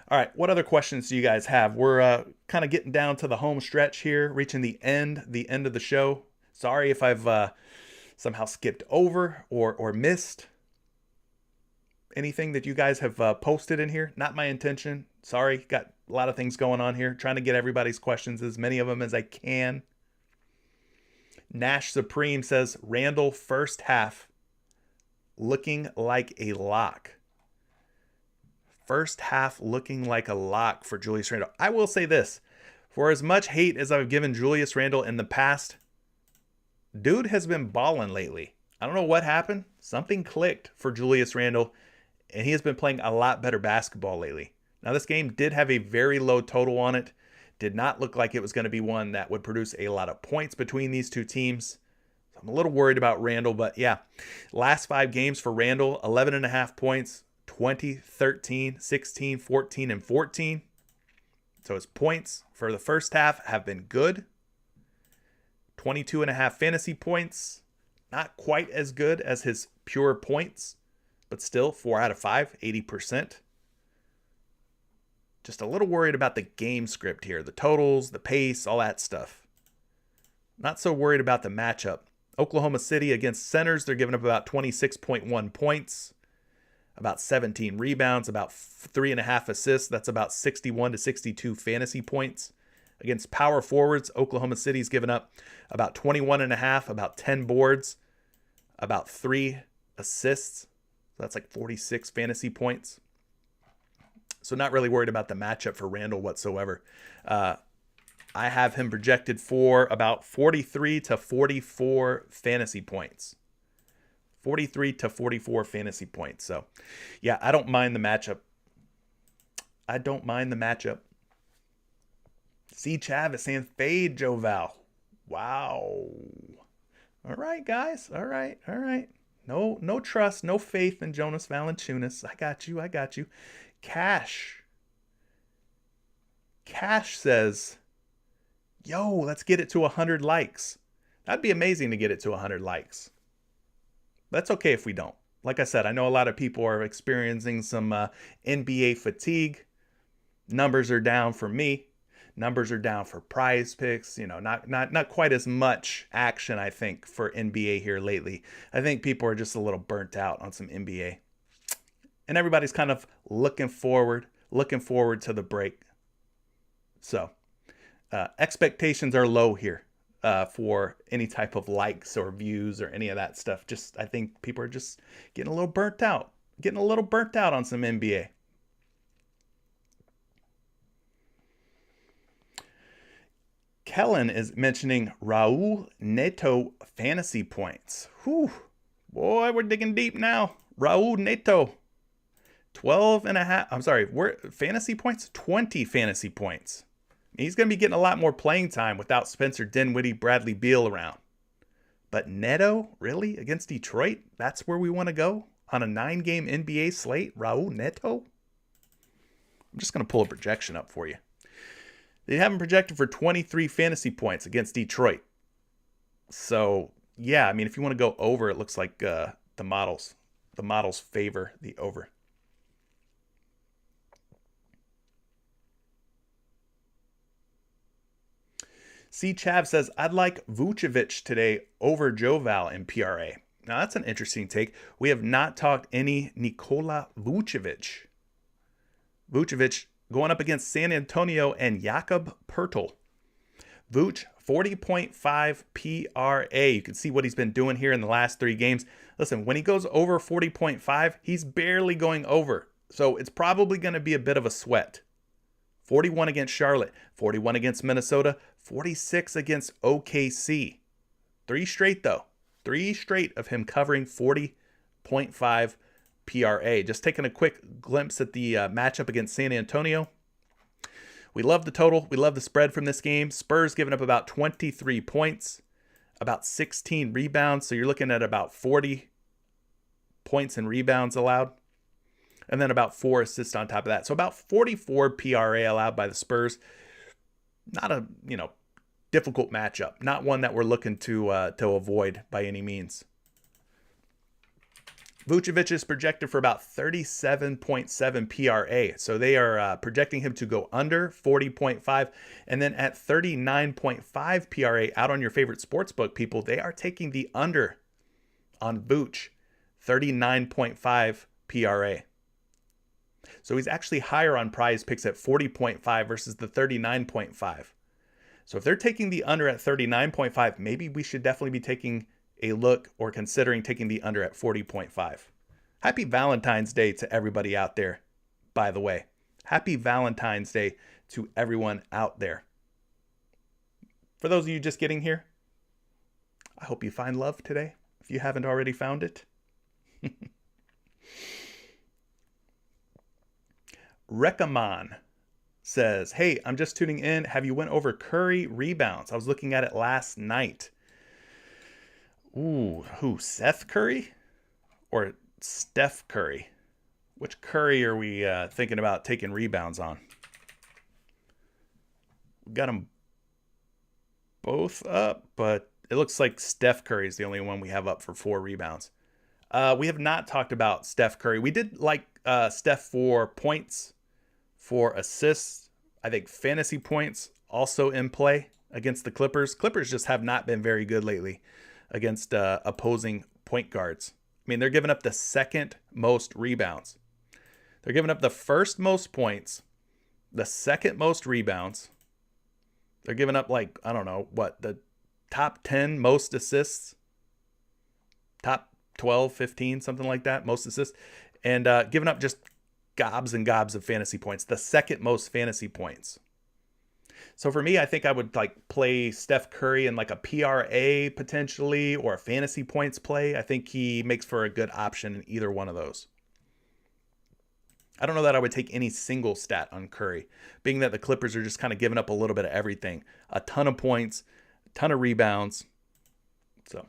A: All right, what other questions do you guys have? We're kind of getting down to the home stretch here, reaching the end of the show. Sorry if I've somehow skipped over or missed anything that you guys have posted in here. Not my intention. Sorry, got a lot of things going on here. Trying to get everybody's questions, as many of them as I can. Nash Supreme says, Randall first half looking like a lock. First half looking like a lock for Julius Randle. I will say this. For as much hate as I've given Julius Randle in the past, dude has been balling lately. I don't know what happened. Something clicked for Julius Randle, and he has been playing a lot better basketball lately. Now, this game did have a very low total on it. Did not look like it was going to be one that would produce a lot of points between these two teams. So I'm a little worried about Randle, but yeah. Last 5 games for Randle, 11.5 points, 20, 13, 16, 14, and 14. So his points for the first half have been good. 22.5 fantasy points. Not quite as good as his pure points, but still 4 out of 5, 80%. Just a little worried about the game script here. The totals, the pace, all that stuff. Not so worried about the matchup. Oklahoma City against centers, they're giving up about 26.1 points. About 17 rebounds, about 3.5 assists. That's about 61 to 62 fantasy points. Against power forwards, Oklahoma City's given up about 21.5, about 10 boards, about 3 assists. So that's like 46 fantasy points. So not really worried about the matchup for Randle whatsoever. I have him projected for about 43 to 44 fantasy points. 43 to 44 fantasy points. So, yeah, I don't mind the matchup. C. Chavis saying fade Joe Val. Wow. All right, guys. All right. No trust, no faith in Jonas Valanciunas. I got you. Cash says, yo, let's get it to 100 likes. That'd be amazing to get it to 100 likes. That's okay if we don't. Like I said, I know a lot of people are experiencing some NBA fatigue. Numbers are down for me. Numbers are down for PrizePicks. You know, not quite as much action, I think, for NBA here lately. I think people are just a little burnt out on some NBA. And everybody's kind of looking forward to the break. So, expectations are low here. For any type of likes or views or any of that stuff. Just, I think people are just getting a little burnt out on some NBA. Kellen is mentioning Raul Neto fantasy points. Whew. Boy, we're digging deep now. Raul Neto, 12.5. I'm sorry, fantasy points? 20 fantasy points. He's going to be getting a lot more playing time without Spencer Dinwiddie, Bradley Beal around. But Neto, really? Against Detroit? That's where we want to go? On a 9-game NBA slate? Raul Neto? I'm just going to pull a projection up for you. They have him projected for 23 fantasy points against Detroit. So, yeah, I mean, if you want to go over, it looks like the models favor the over. C. Chav says, I'd like Vucevic today over Joe Val in PRA. Now, that's an interesting take. We have not talked any Nikola Vucevic. Vucevic going up against San Antonio and Jakob Poeltl. Vuce, 40.5 PRA. You can see what he's been doing here in the last 3 games. Listen, when he goes over 40.5, he's barely going over. So it's probably going to be a bit of a sweat. 41 against Charlotte, 41 against Minnesota, 46 against OKC. 3 straight, though. 3 straight of him covering 40.5 PRA. Just taking a quick glimpse at the matchup against San Antonio. We love the total. We love the spread from this game. Spurs giving up about 23 points, about 16 rebounds. So you're looking at about 40 points and rebounds allowed. And then about 4 assists on top of that. So about 44 PRA allowed by the Spurs. Not a, difficult matchup. Not one that we're looking to avoid by any means. Vucevic is projected for about 37.7 PRA. So they are projecting him to go under 40.5. And then at 39.5 PRA, out on your favorite sportsbook, people, they are taking the under on Vuce. 39.5 PRA. So he's actually higher on PrizePicks at 40.5 versus the 39.5. So if they're taking the under at 39.5, maybe we should definitely be taking a look or considering taking the under at 40.5. Happy Valentine's Day to everybody out there, by the way. Happy Valentine's Day to everyone out there. For those of you just getting here, I hope you find love today, if you haven't already found it. Recamon says, hey, I'm just tuning in. Have you went over Curry rebounds? I was looking at it last night. Ooh, who? Seth Curry or Steph Curry? Which Curry are we thinking about taking rebounds on? We got them both up, but it looks like Steph Curry is the only one we have up for 4 rebounds. We have not talked about Steph Curry. We did like Steph for points, for assists. I think fantasy points also in play against the Clippers. Clippers just have not been very good lately against opposing point guards. I mean, they're giving up the second most rebounds. They're giving up the first most points, the second most rebounds. They're giving up like, I don't know, what, the top 10 most assists, top 12, 15, something like that, most assists, and giving up just gobs and gobs of fantasy points, the second most fantasy points. So for me, I think I would like play Steph Curry in like a PRA potentially or a fantasy points play. I think he makes for a good option in either one of those. I don't know that I would take any single stat on Curry, being that the Clippers are just kind of giving up a little bit of everything. A ton of points, a ton of rebounds. So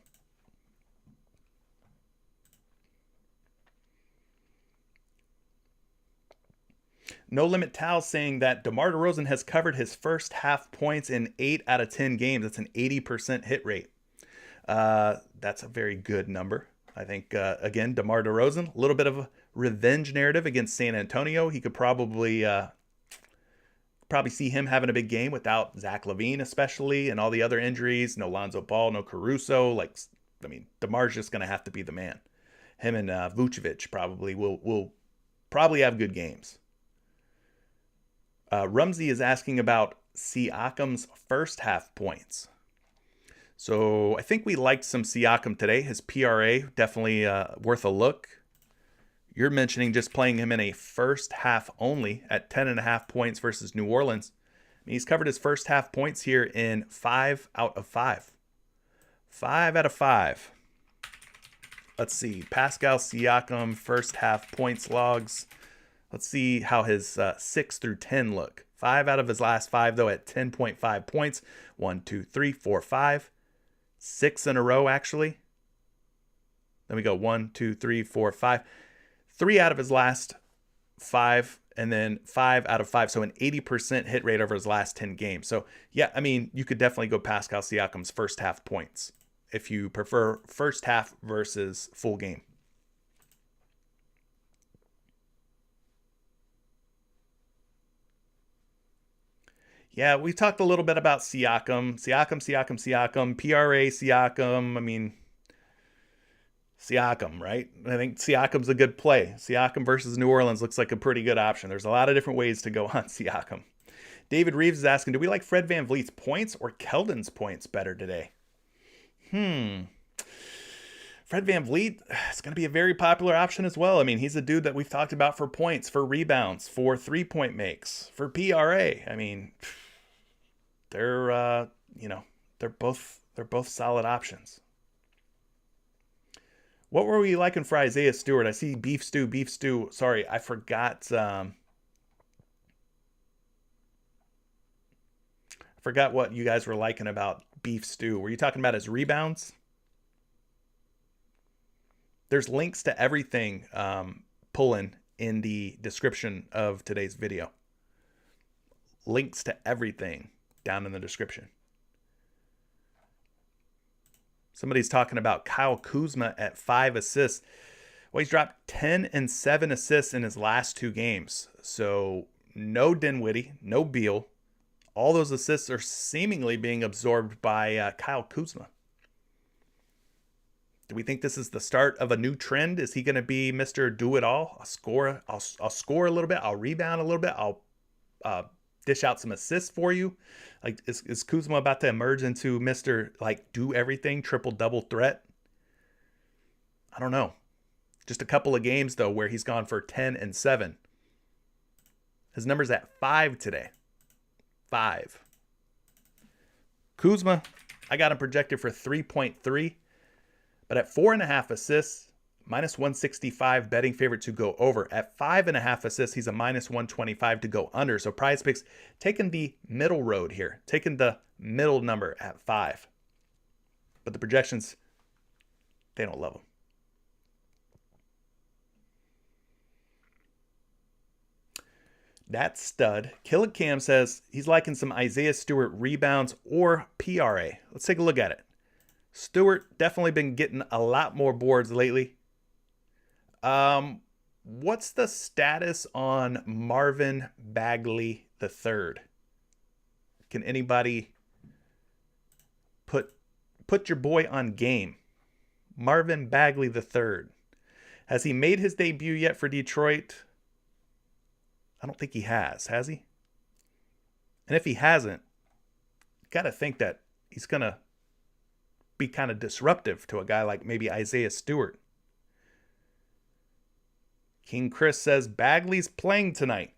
A: No Limit Tal saying that DeMar DeRozan has covered his first half points in 8 out of 10 games. That's an 80% hit rate. That's a very good number. I think, again, DeMar DeRozan, a little bit of a revenge narrative against San Antonio. He could probably see him having a big game without Zach LaVine, especially, and all the other injuries. No Lonzo Ball, no Caruso. DeMar's just going to have to be the man. Him and Vucevic probably will probably have good games. Rumsey is asking about Siakam's first half points. So I think we liked some Siakam today. His PRA, definitely worth a look. You're mentioning just playing him in a first half only at 10.5 points versus New Orleans. I mean, he's covered his first half points here in 5 out of 5. 5 out of 5. Let's see. Pascal Siakam first half points logs. Let's see how his 6 through 10 look. 5 out of his last 5, though, at 10.5 points. 1, 2, 3, 4, 5. 6 in a row, actually. Then we go 1, 2, 3, 4, 5. 3 out of his last 5, and then 5 out of 5. So an 80% hit rate over his last 10 games. So, yeah, I mean, you could definitely go Pascal Siakam's first half points if you prefer first half versus full game. Yeah, we talked a little bit about Siakam. Siakam. PRA Siakam. I mean, Siakam, right? I think Siakam's a good play. Siakam versus New Orleans looks like a pretty good option. There's a lot of different ways to go on Siakam. David Reeves is asking, do we like Fred VanVleet's points or Keldon's points better today? Fred VanVleet is going to be a very popular option as well. I mean, he's a dude that we've talked about for points, for rebounds, for three-point makes, for PRA. I mean, they're both solid options. What were we liking for Isaiah Stewart? I see beef stew. Sorry, I forgot. I forgot what you guys were liking about beef stew. Were you talking about his rebounds? There's links to everything pulling in the description of today's video. Links to everything down in the description. Somebody's talking about Kyle Kuzma at 5 assists. Well, he's dropped 10 and 7 assists in his last 2 games. So no Dinwiddie, no Beal. All those assists are seemingly being absorbed by Kyle Kuzma. Do we think this is the start of a new trend? Is he going to be Mr. Do It All? I'll score a little bit. I'll rebound a little bit. I'll dish out some assists for you. Like, is Kuzma about to emerge into Mr. like do everything, triple double threat? I don't know. Just a couple of games though where he's gone for 10 and 7. His number's at 5 today. 5. Kuzma, I got him projected for 3.3, but at 4.5 assists, minus 165 betting favorite to go over. At 5.5 assists, he's a minus 125 to go under. So PrizePicks taking the middle road here, taking the middle number at 5. But the projections, they don't love him. That stud, Kill It Cam says he's liking some Isaiah Stewart rebounds or PRA. Let's take a look at it. Stewart definitely been getting a lot more boards lately. What's the status on Marvin Bagley III? Can anybody put your boy on game? Marvin Bagley III. Has he made his debut yet for Detroit? I don't think he has he? And if he hasn't, got to think that he's going to be kind of disruptive to a guy like maybe Isaiah Stewart. King Chris says Bagley's playing tonight.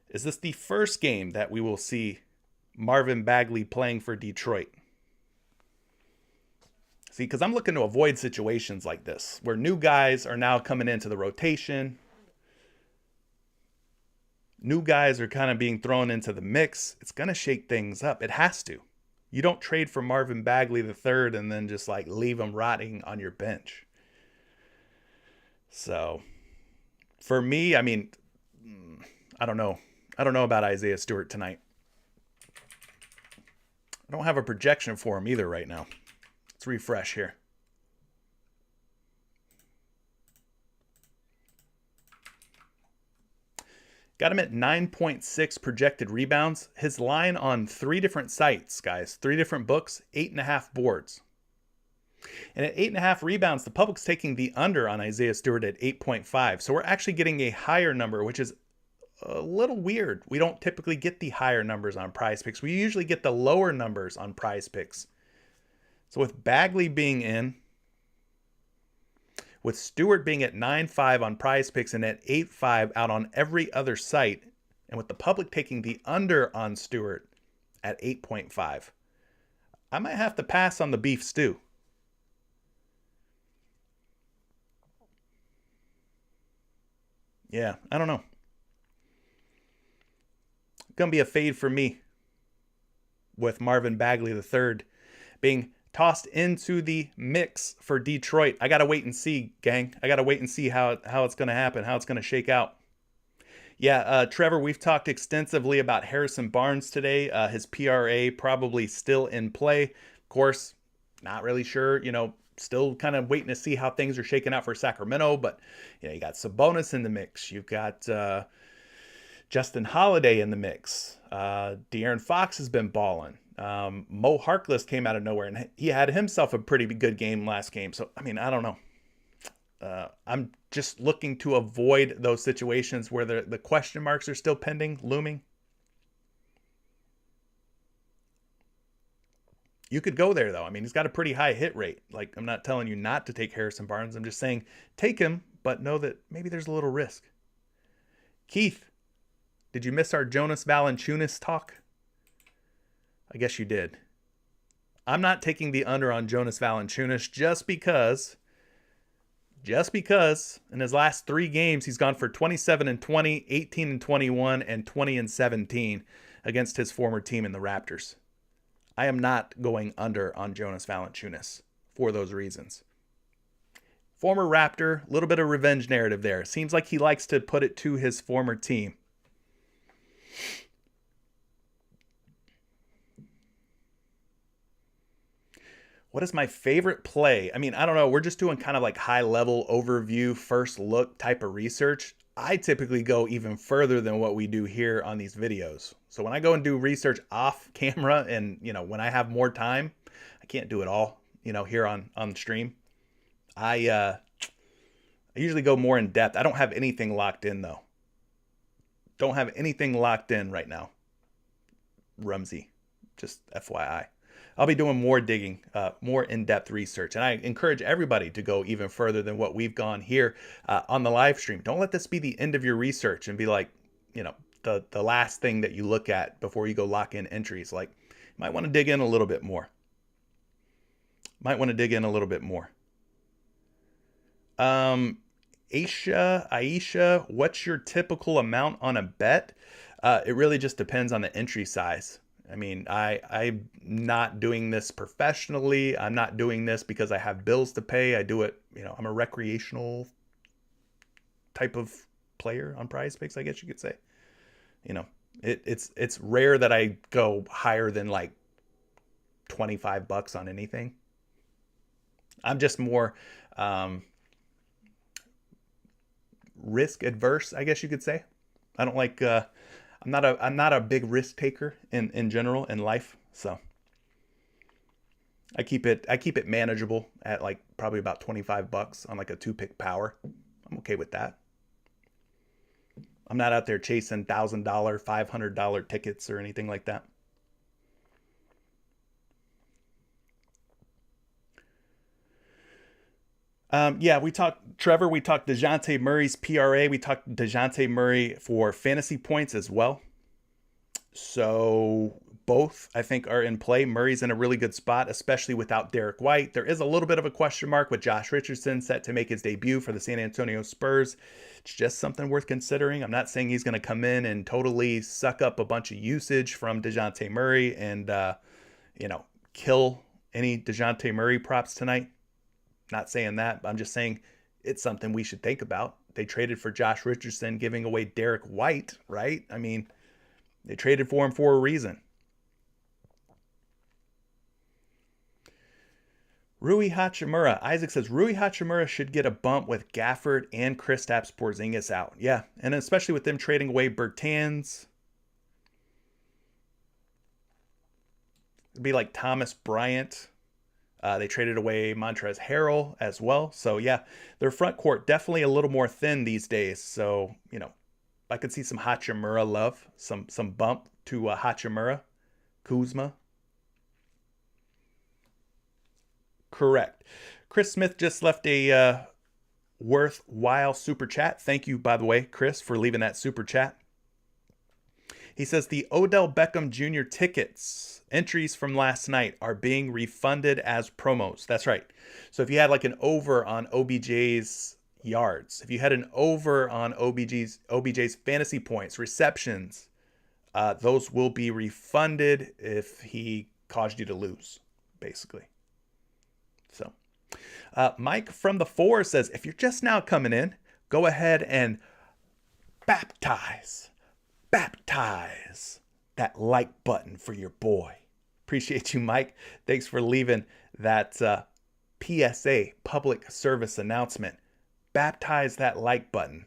A: Is this the first game that we will see Marvin Bagley playing for Detroit? See, because I'm looking to avoid situations like this where new guys are now coming into the rotation. New guys are kind of being thrown into the mix. It's going to shake things up. It has to. You don't trade for Marvin Bagley III and then just like leave him rotting on your bench. So for me, I mean, I don't know. I don't know about Isaiah Stewart tonight. I don't have a projection for him either right now. Let's refresh here. Got him at 9.6 projected rebounds. His line on 3 different sites, guys. 3 different books, 8.5 boards. And at 8.5 rebounds, the public's taking the under on Isaiah Stewart at 8.5. So we're actually getting a higher number, which is a little weird. We don't typically get the higher numbers on PrizePicks. We usually get the lower numbers on PrizePicks. So with Bagley being in, with Stewart being at 9.5 on PrizePicks and at 8.5 out on every other site, and with the public taking the under on Stewart at 8.5, I might have to pass on the beef stew. Yeah, I don't know. Gonna be a fade for me with Marvin Bagley III being tossed into the mix for Detroit. I got to wait and see, gang. I got to wait and see how it's going to happen, how it's going to shake out. Yeah, Trevor, we've talked extensively about Harrison Barnes today. His PRA probably still in play. Of course, not really sure, still kind of waiting to see how things are shaking out for Sacramento. But, you got Sabonis in the mix. You've got Justin Holiday in the mix. De'Aaron Fox has been balling. Mo Harkless came out of nowhere, and he had himself a pretty good game last game. So, I mean, I don't know. I'm just looking to avoid those situations where the question marks are still pending, looming. You could go there, though. I mean, he's got a pretty high hit rate. Like, I'm not telling you not to take Harrison Barnes. I'm just saying take him, but know that maybe there's a little risk. Keith, did you miss our Jonas Valanciunas talk? I guess you did. I'm not taking the under on Jonas Valanciunas just because in his last 3 games, he's gone for 27 and 20, 18 and 21, and 20 and 17 against his former team in the Raptors. I am not going under on Jonas Valanciunas for those reasons. Former Raptor, a little bit of revenge narrative there. Seems like he likes to put it to his former team. What is my favorite play? I mean, I don't know. We're just doing kind of like high level overview, first look type of research. I typically go even further than what we do here on these videos. So when I go and do research off camera and, when I have more time, I can't do it all, here on stream. I usually go more in depth. I don't have anything locked in though. Don't have anything locked in right now. Rumsey, just FYI. I'll be doing more digging, more in-depth research. And I encourage everybody to go even further than what we've gone here on the live stream. Don't let this be the end of your research and be like, the last thing that you look at before you go lock in entries. Like, you might want to dig in a little bit more. Aisha, what's your typical amount on a bet? It really just depends on the entry size. I mean, I'm not doing this professionally. I'm not doing this because I have bills to pay. I do it, I'm a recreational type of player on PrizePicks, I guess you could say. It's rare that I go higher than like $25 on anything. I'm just more risk adverse, I guess you could say. I don't like I'm not a big risk taker in general in life, so I keep it manageable at like probably about $25 on like a 2-pick power. I'm okay with that. I'm not out there chasing $1,000, $500 tickets or anything like that. We talked DeJounte Murray's PRA. We talked DeJounte Murray for fantasy points as well. So both, I think, are in play. Murray's in a really good spot, especially without Derek White. There is a little bit of a question mark with Josh Richardson set to make his debut for the San Antonio Spurs. It's just something worth considering. I'm not saying he's going to come in and totally suck up a bunch of usage from DeJounte Murray and, kill any DeJounte Murray props tonight. Not saying that, but I'm just saying it's something we should think about. They traded for Josh Richardson, giving away Derek White, right? I mean, they traded for him for a reason. Rui Hachimura. Isaac says Rui Hachimura should get a bump with Gafford and Kristaps Porzingis out. Yeah, and especially with them trading away Bertans. It'd be like Thomas Bryant. They traded away Montrezl Harrell as well. So, yeah, their front court definitely a little more thin these days. So, I could see some Hachimura love, some bump to Hachimura. Kuzma. Correct. Chris Smith just left a worthwhile super chat. Thank you, by the way, Chris, for leaving that super chat. He says the Odell Beckham Jr. tickets entries from last night are being refunded as promos. That's right. So if you had like an over on OBJ's yards, if you had an over on OBJ's fantasy points, receptions, those will be refunded if he caused you to lose, basically. So Mike from the 4 says, if you're just now coming in, go ahead and baptize that like button for your boy. Appreciate you, Mike. Thanks for leaving that PSA, public service announcement. Baptize that like button,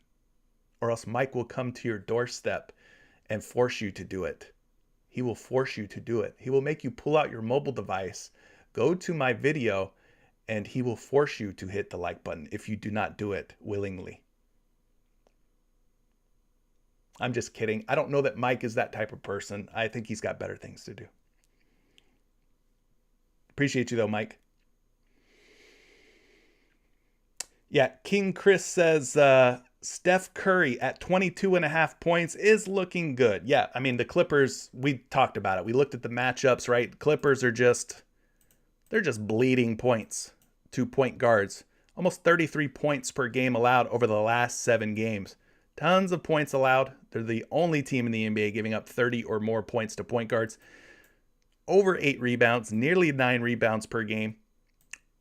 A: or else Mike will come to your doorstep and force you to do it. He will force you to do it. He will make you pull out your mobile device, go to my video, and he will force you to hit the like button if you do not do it willingly. I'm just kidding. I don't know that Mike is that type of person. I think he's got better things to do. Appreciate you though, Mike. Yeah, King Chris says Steph Curry at 22.5 points is looking good. Yeah, I mean, the Clippers, we talked about it. We looked at the matchups, right? Clippers are they're just bleeding points to point guards. Almost 33 points per game allowed over the last 7 games. Tons of points allowed. They're the only team in the NBA giving up 30 or more points to point guards. Over 8 rebounds, nearly 9 rebounds per game.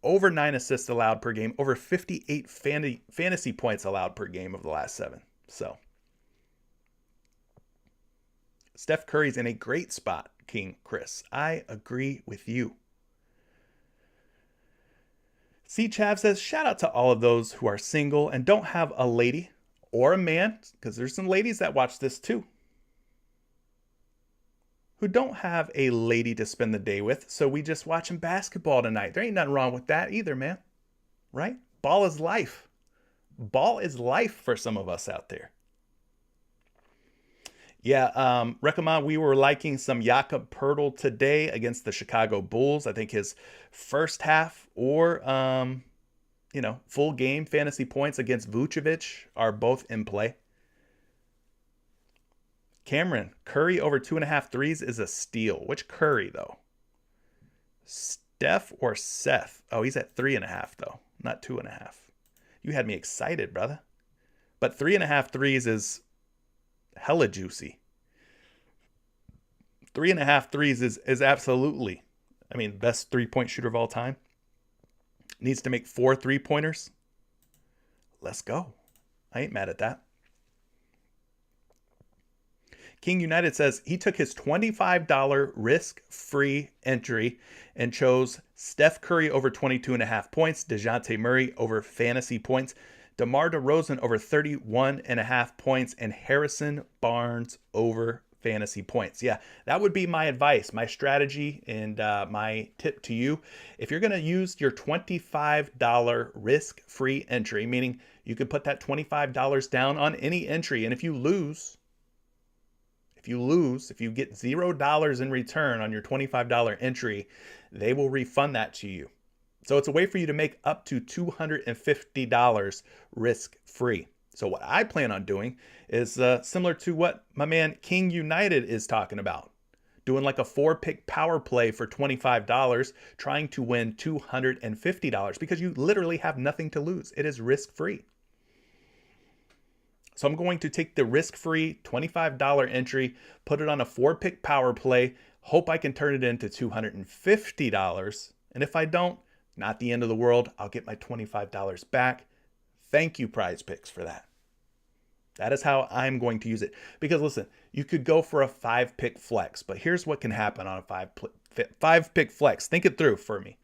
A: Over 9 assists allowed per game. Over 58 fantasy points allowed per game of the last 7. So, Steph Curry's in a great spot, King Chris. I agree with you. C. Chav says, shout out to all of those who are single and don't have a lady or a man, because there's some ladies that watch this too, who don't have a lady to spend the day with, so we just watching basketball tonight. There ain't nothing wrong with that either, man. Right? Ball is life. Ball is life for some of us out there. Yeah, recommend we were liking some Jakob Poeltl today against the Chicago Bulls. I think his first half or full game fantasy points against Vucevic are both in play. Cameron, Curry over 2.5 threes is a steal. Which Curry though? Steph or Seth? Oh, he's at 3.5 though, not 2.5. You had me excited, brother. But 3.5 threes is hella juicy. 3.5 threes is absolutely, best 3-point shooter of all time. Needs to make 4 3-pointers. Let's go. I ain't mad at that. King United says he took his $25 risk-free entry and chose Steph Curry over 22.5 points, DeJounte Murray over fantasy points, DeMar DeRozan over 31.5 points, and Harrison Barnes over fantasy points. Yeah, that would be my advice, my strategy, and my tip to you. If you're going to use your $25 risk-free entry, meaning you could put that $25 down on any entry, and if you get $0 in return on your $25 entry, they will refund that to you. So it's a way for you to make up to $250 risk-free. So what I plan on doing is similar to what my man King United is talking about. Doing like a 4-pick power play for $25, trying to win $250 because you literally have nothing to lose. It is risk-free. So I'm going to take the risk-free $25 entry, put it on a 4-pick power play, hope I can turn it into $250. And if I don't, not the end of the world. I'll get my $25 back. Thank you, PrizePicks, for that. That is how I'm going to use it. Because listen, you could go for a 5-pick flex, but here's what can happen on a 5-pick flex. Think it through for me.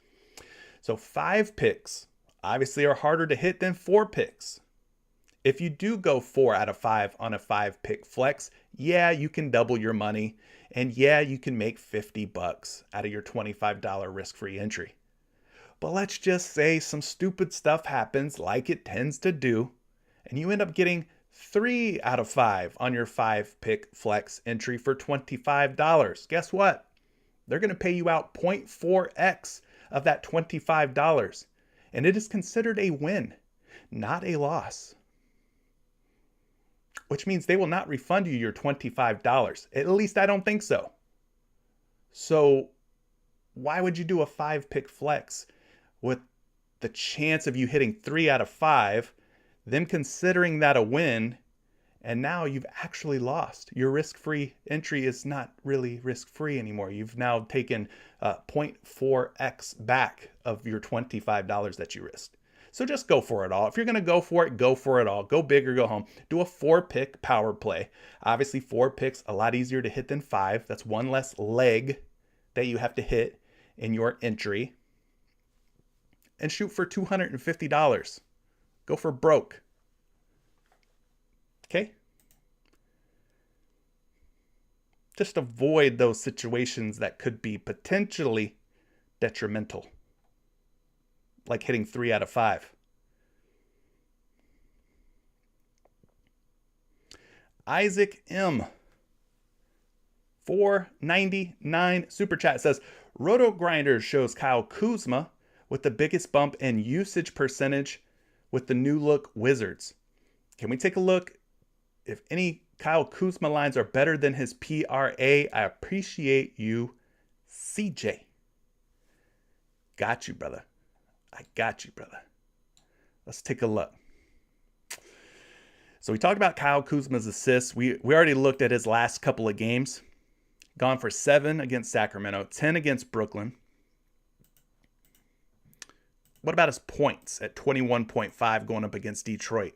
A: So 5 picks obviously are harder to hit than 4 picks. If you do go 4 out of 5 on a 5-pick flex, yeah, you can double your money. And yeah, you can make $50 out of your $25 risk-free entry. But let's just say some stupid stuff happens like it tends to do, and you end up getting 3 out of 5 on your 5-pick flex entry for $25. Guess what? They're going to pay you out 0.4x of that $25. And it is considered a win, not a loss. Which means they will not refund you your $25. At least I don't think so. So why would you do a 5-pick flex with the chance of you hitting 3 out of 5, them considering that a win, and now you've actually lost? Your risk-free entry is not really risk-free anymore. You've now taken 0.4x back of your $25 that you risked. So just go for it all. If you're going to go for it all. Go big or go home. Do a 4-pick power play. Obviously, 4 picks, a lot easier to hit than 5. That's one less leg that you have to hit in your entry. And shoot for $250. Go for broke. Okay? Just avoid those situations that could be potentially detrimental. Like hitting 3 out of 5. Isaac M. 499 super chat says, Roto Grinders shows Kyle Kuzma with the biggest bump in usage percentage with the new look Wizards. Can we take a look if any Kyle Kuzma lines are better than his PRA? I appreciate you, CJ. Got you, brother. I got you, brother. Let's take a look. So we talked about Kyle Kuzma's assists. We already looked at his last couple of games. Gone for 7 against Sacramento, 10 against Brooklyn. What about his points at 21.5 going up against Detroit?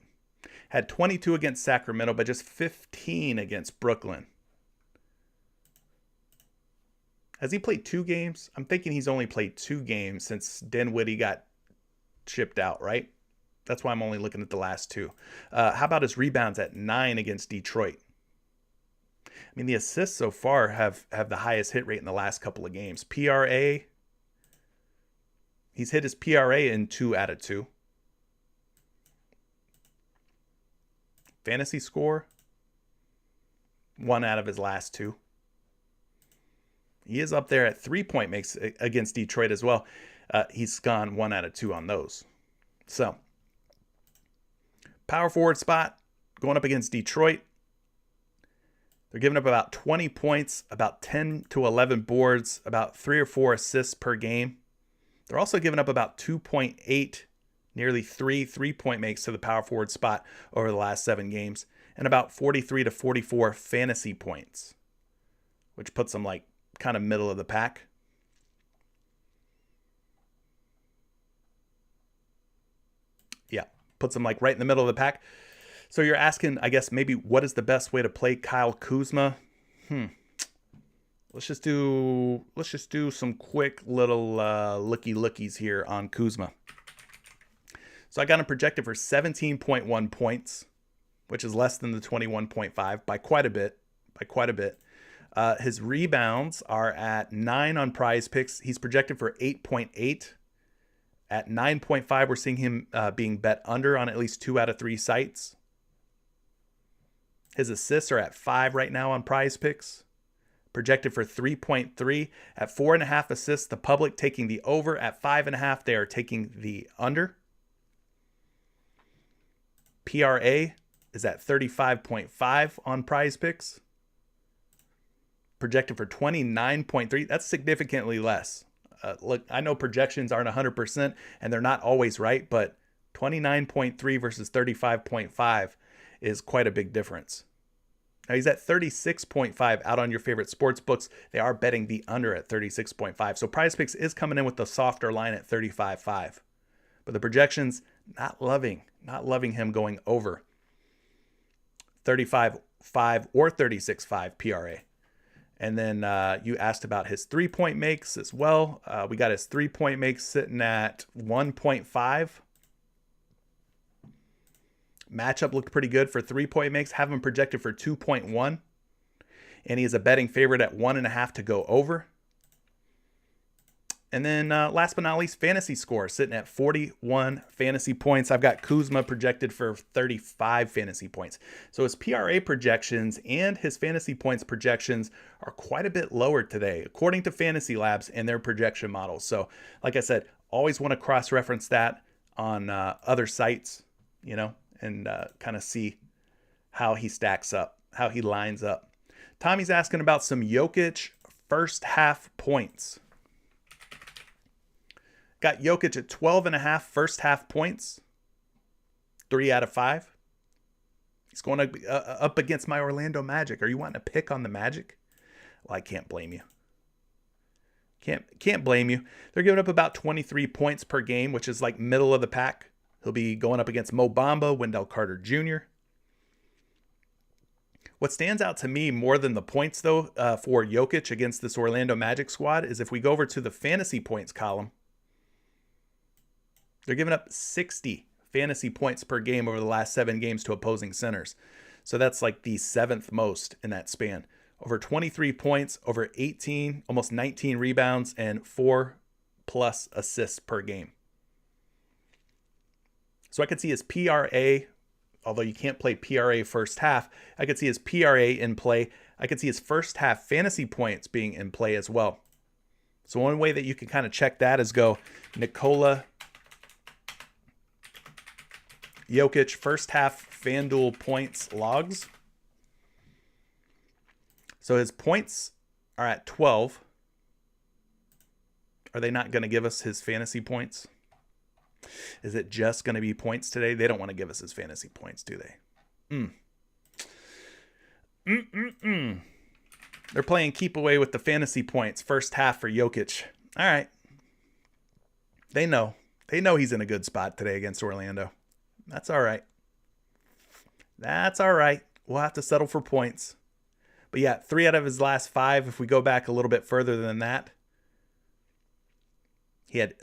A: Had 22 against Sacramento, but just 15 against Brooklyn. Has he played 2 games? I'm thinking he's only played 2 games since Dinwiddie got shipped out, right? That's why I'm only looking at the last 2. How about his rebounds at 9 against Detroit? I mean, the assists so far have the highest hit rate in the last couple of games. PRA, he's hit his PRA in 2 out of 2. Fantasy score, 1 out of his last 2. He is up there at 3-point makes against Detroit as well. He's gone 1 out of 2 on those. So, power forward spot going up against Detroit. They're giving up about 20 points, about 10 to 11 boards, about 3 or 4 assists per game. They're also giving up about 2.8, nearly 3-point makes to the power forward spot over the last 7 games, and about 43 to 44 fantasy points, which puts them like kind of middle of the pack. Yeah, puts them like right in the middle of the pack. So you're asking, I guess, maybe what is the best way to play Kyle Kuzma? Let's just do some quick little lookies here on Kuzma. So I got him projected for 17.1 points, which is less than the 21.5 by quite a bit. His rebounds are at 9 on PrizePicks. He's projected for 8.8. At 9.5, we're seeing him being bet under on at least 2 out of 3 sites. His assists are at 5 right now on PrizePicks. Projected for 3.3. At 4.5 assists, the public taking the over. At 5.5, they are taking the under. PRA is at 35.5 on PrizePicks. Projected for 29.3. That's significantly less. Look, I know projections aren't 100% and they're not always right, but 29.3 versus 35.5 is quite a big difference. Now he's at 36.5 out on your favorite sports books. They are betting the under at 36.5. So PrizePicks is coming in with the softer line at 35.5. But the projections, not loving him going over 35.5 or 36.5 PRA. And then you asked about his 3-point makes as well. We got his 3-point makes sitting at 1.5. Matchup looked pretty good for 3-point makes. Have him projected for 2.1. And he is a betting favorite at 1.5 to go over. And then last but not least, fantasy score sitting at 41 fantasy points. I've got Kuzma projected for 35 fantasy points. So his PRA projections and his fantasy points projections are quite a bit lower today, according to Fantasy Labs and their projection models. So like I said, always want to cross-reference that on other sites, and kind of see how he stacks up, how he lines up. Tommy's asking about some Jokic first half points. Got Jokic at 12.5 first half points. 3 out of 5. He's going up against my Orlando Magic. Are you wanting to pick on the Magic? Well, I can't blame you. Can't blame you. They're giving up about 23 points per game, which is like middle of the pack. He'll be going up against Mo Bamba, Wendell Carter Jr. What stands out to me more than the points, though, for Jokic against this Orlando Magic squad is if we go over to the fantasy points column, they're giving up 60 fantasy points per game over the last 7 games to opposing centers. So that's like the 7th most in that span. Over 23 points, over 18, almost 19 rebounds, and 4+ assists per game. So I could see his PRA, although you can't play PRA first half, I could see his PRA in play. I could see his first half fantasy points being in play as well. So one way that you can kind of check that is go Nikola Jokic first half FanDuel points logs. So his points are at 12. Are they not going to give us his fantasy points? Is it just going to be points today? They don't want to give us his fantasy points, do they? They're playing keep away with the fantasy points first half for Jokic. All right. They know he's in a good spot today against Orlando. That's all right. We'll have to settle for points. But yeah, 3 out of his last 5. If we go back a little bit further than that, he had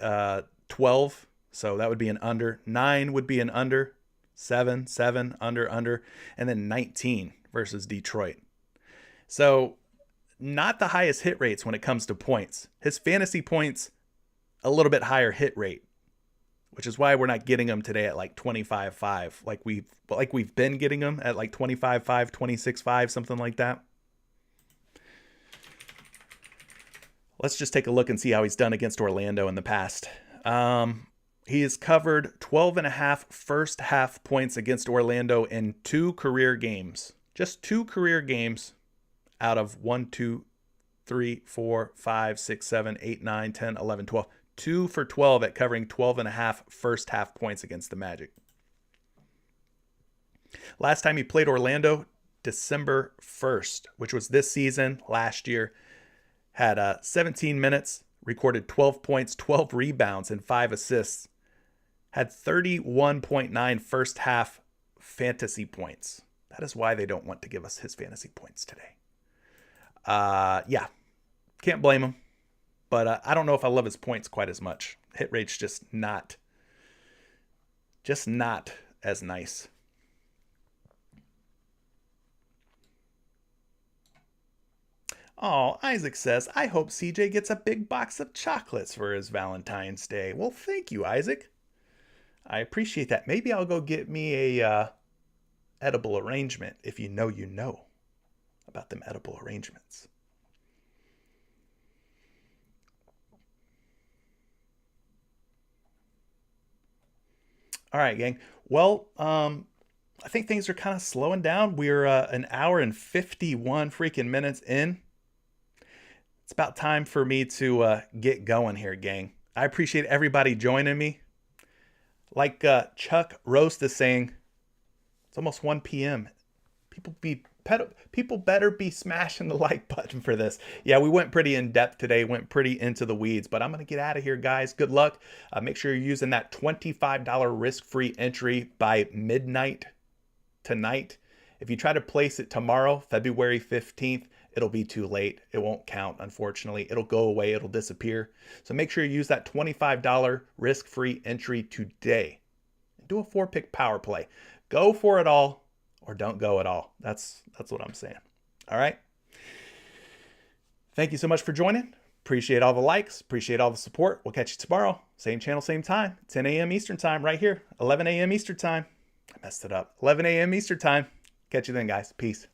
A: 12. So that would be an under. 9 would be an under. 7, under. And then 19 versus Detroit. So not the highest hit rates when it comes to points. His fantasy points, a little bit higher hit rate, which is why we're not getting them today at like 25.5, like we've been getting them at like 25.5, 26.5, something like that. Let's just take a look and see how he's done against Orlando in the past. He has covered 12.5 first half points against Orlando in 2 career games. Just 2 career games out of 1, 2, 3, 4, 5, 6, 7, 8, 9, 10, 11, 12. 2 for 12 at covering 12.5 first half points against the Magic. Last time he played Orlando, December 1st, which was this season, last year. Had 17 minutes, recorded 12 points, 12 rebounds, and 5 assists. Had 31.9 first half fantasy points. That is why they don't want to give us his fantasy points today. Yeah, can't blame him. But I don't know if I love his points quite as much. Hit rate's just not as nice. Oh, Isaac says, I hope CJ gets a big box of chocolates for his Valentine's Day. Well, thank you, Isaac. I appreciate that. Maybe I'll go get me a edible arrangement if you know about them edible arrangements. All right, gang. Well, I think things are kind of slowing down. We're an hour and 51 freaking minutes in. It's about time for me to get going here, gang. I appreciate everybody joining me. Like Chuck Roast is saying, it's almost 1 p.m. People better be smashing the like button for this. Yeah, we went pretty in depth today, went pretty into the weeds, but I'm going to get out of here, guys. Good luck. Make sure you're using that $25 risk-free entry by midnight tonight. If you try to place it tomorrow, February 15th, it'll be too late. It won't count, unfortunately. It'll go away. It'll disappear. So make sure you use that $25 risk-free entry today. Do a 4-pick power play. Go for it all or don't go at all. That's what I'm saying. All right. Thank you so much for joining. Appreciate all the likes. Appreciate all the support. We'll catch you tomorrow. Same channel, same time. 10 a.m. Eastern time right here. 11 a.m. Eastern time. I messed it up. 11 a.m. Eastern time. Catch you then, guys. Peace.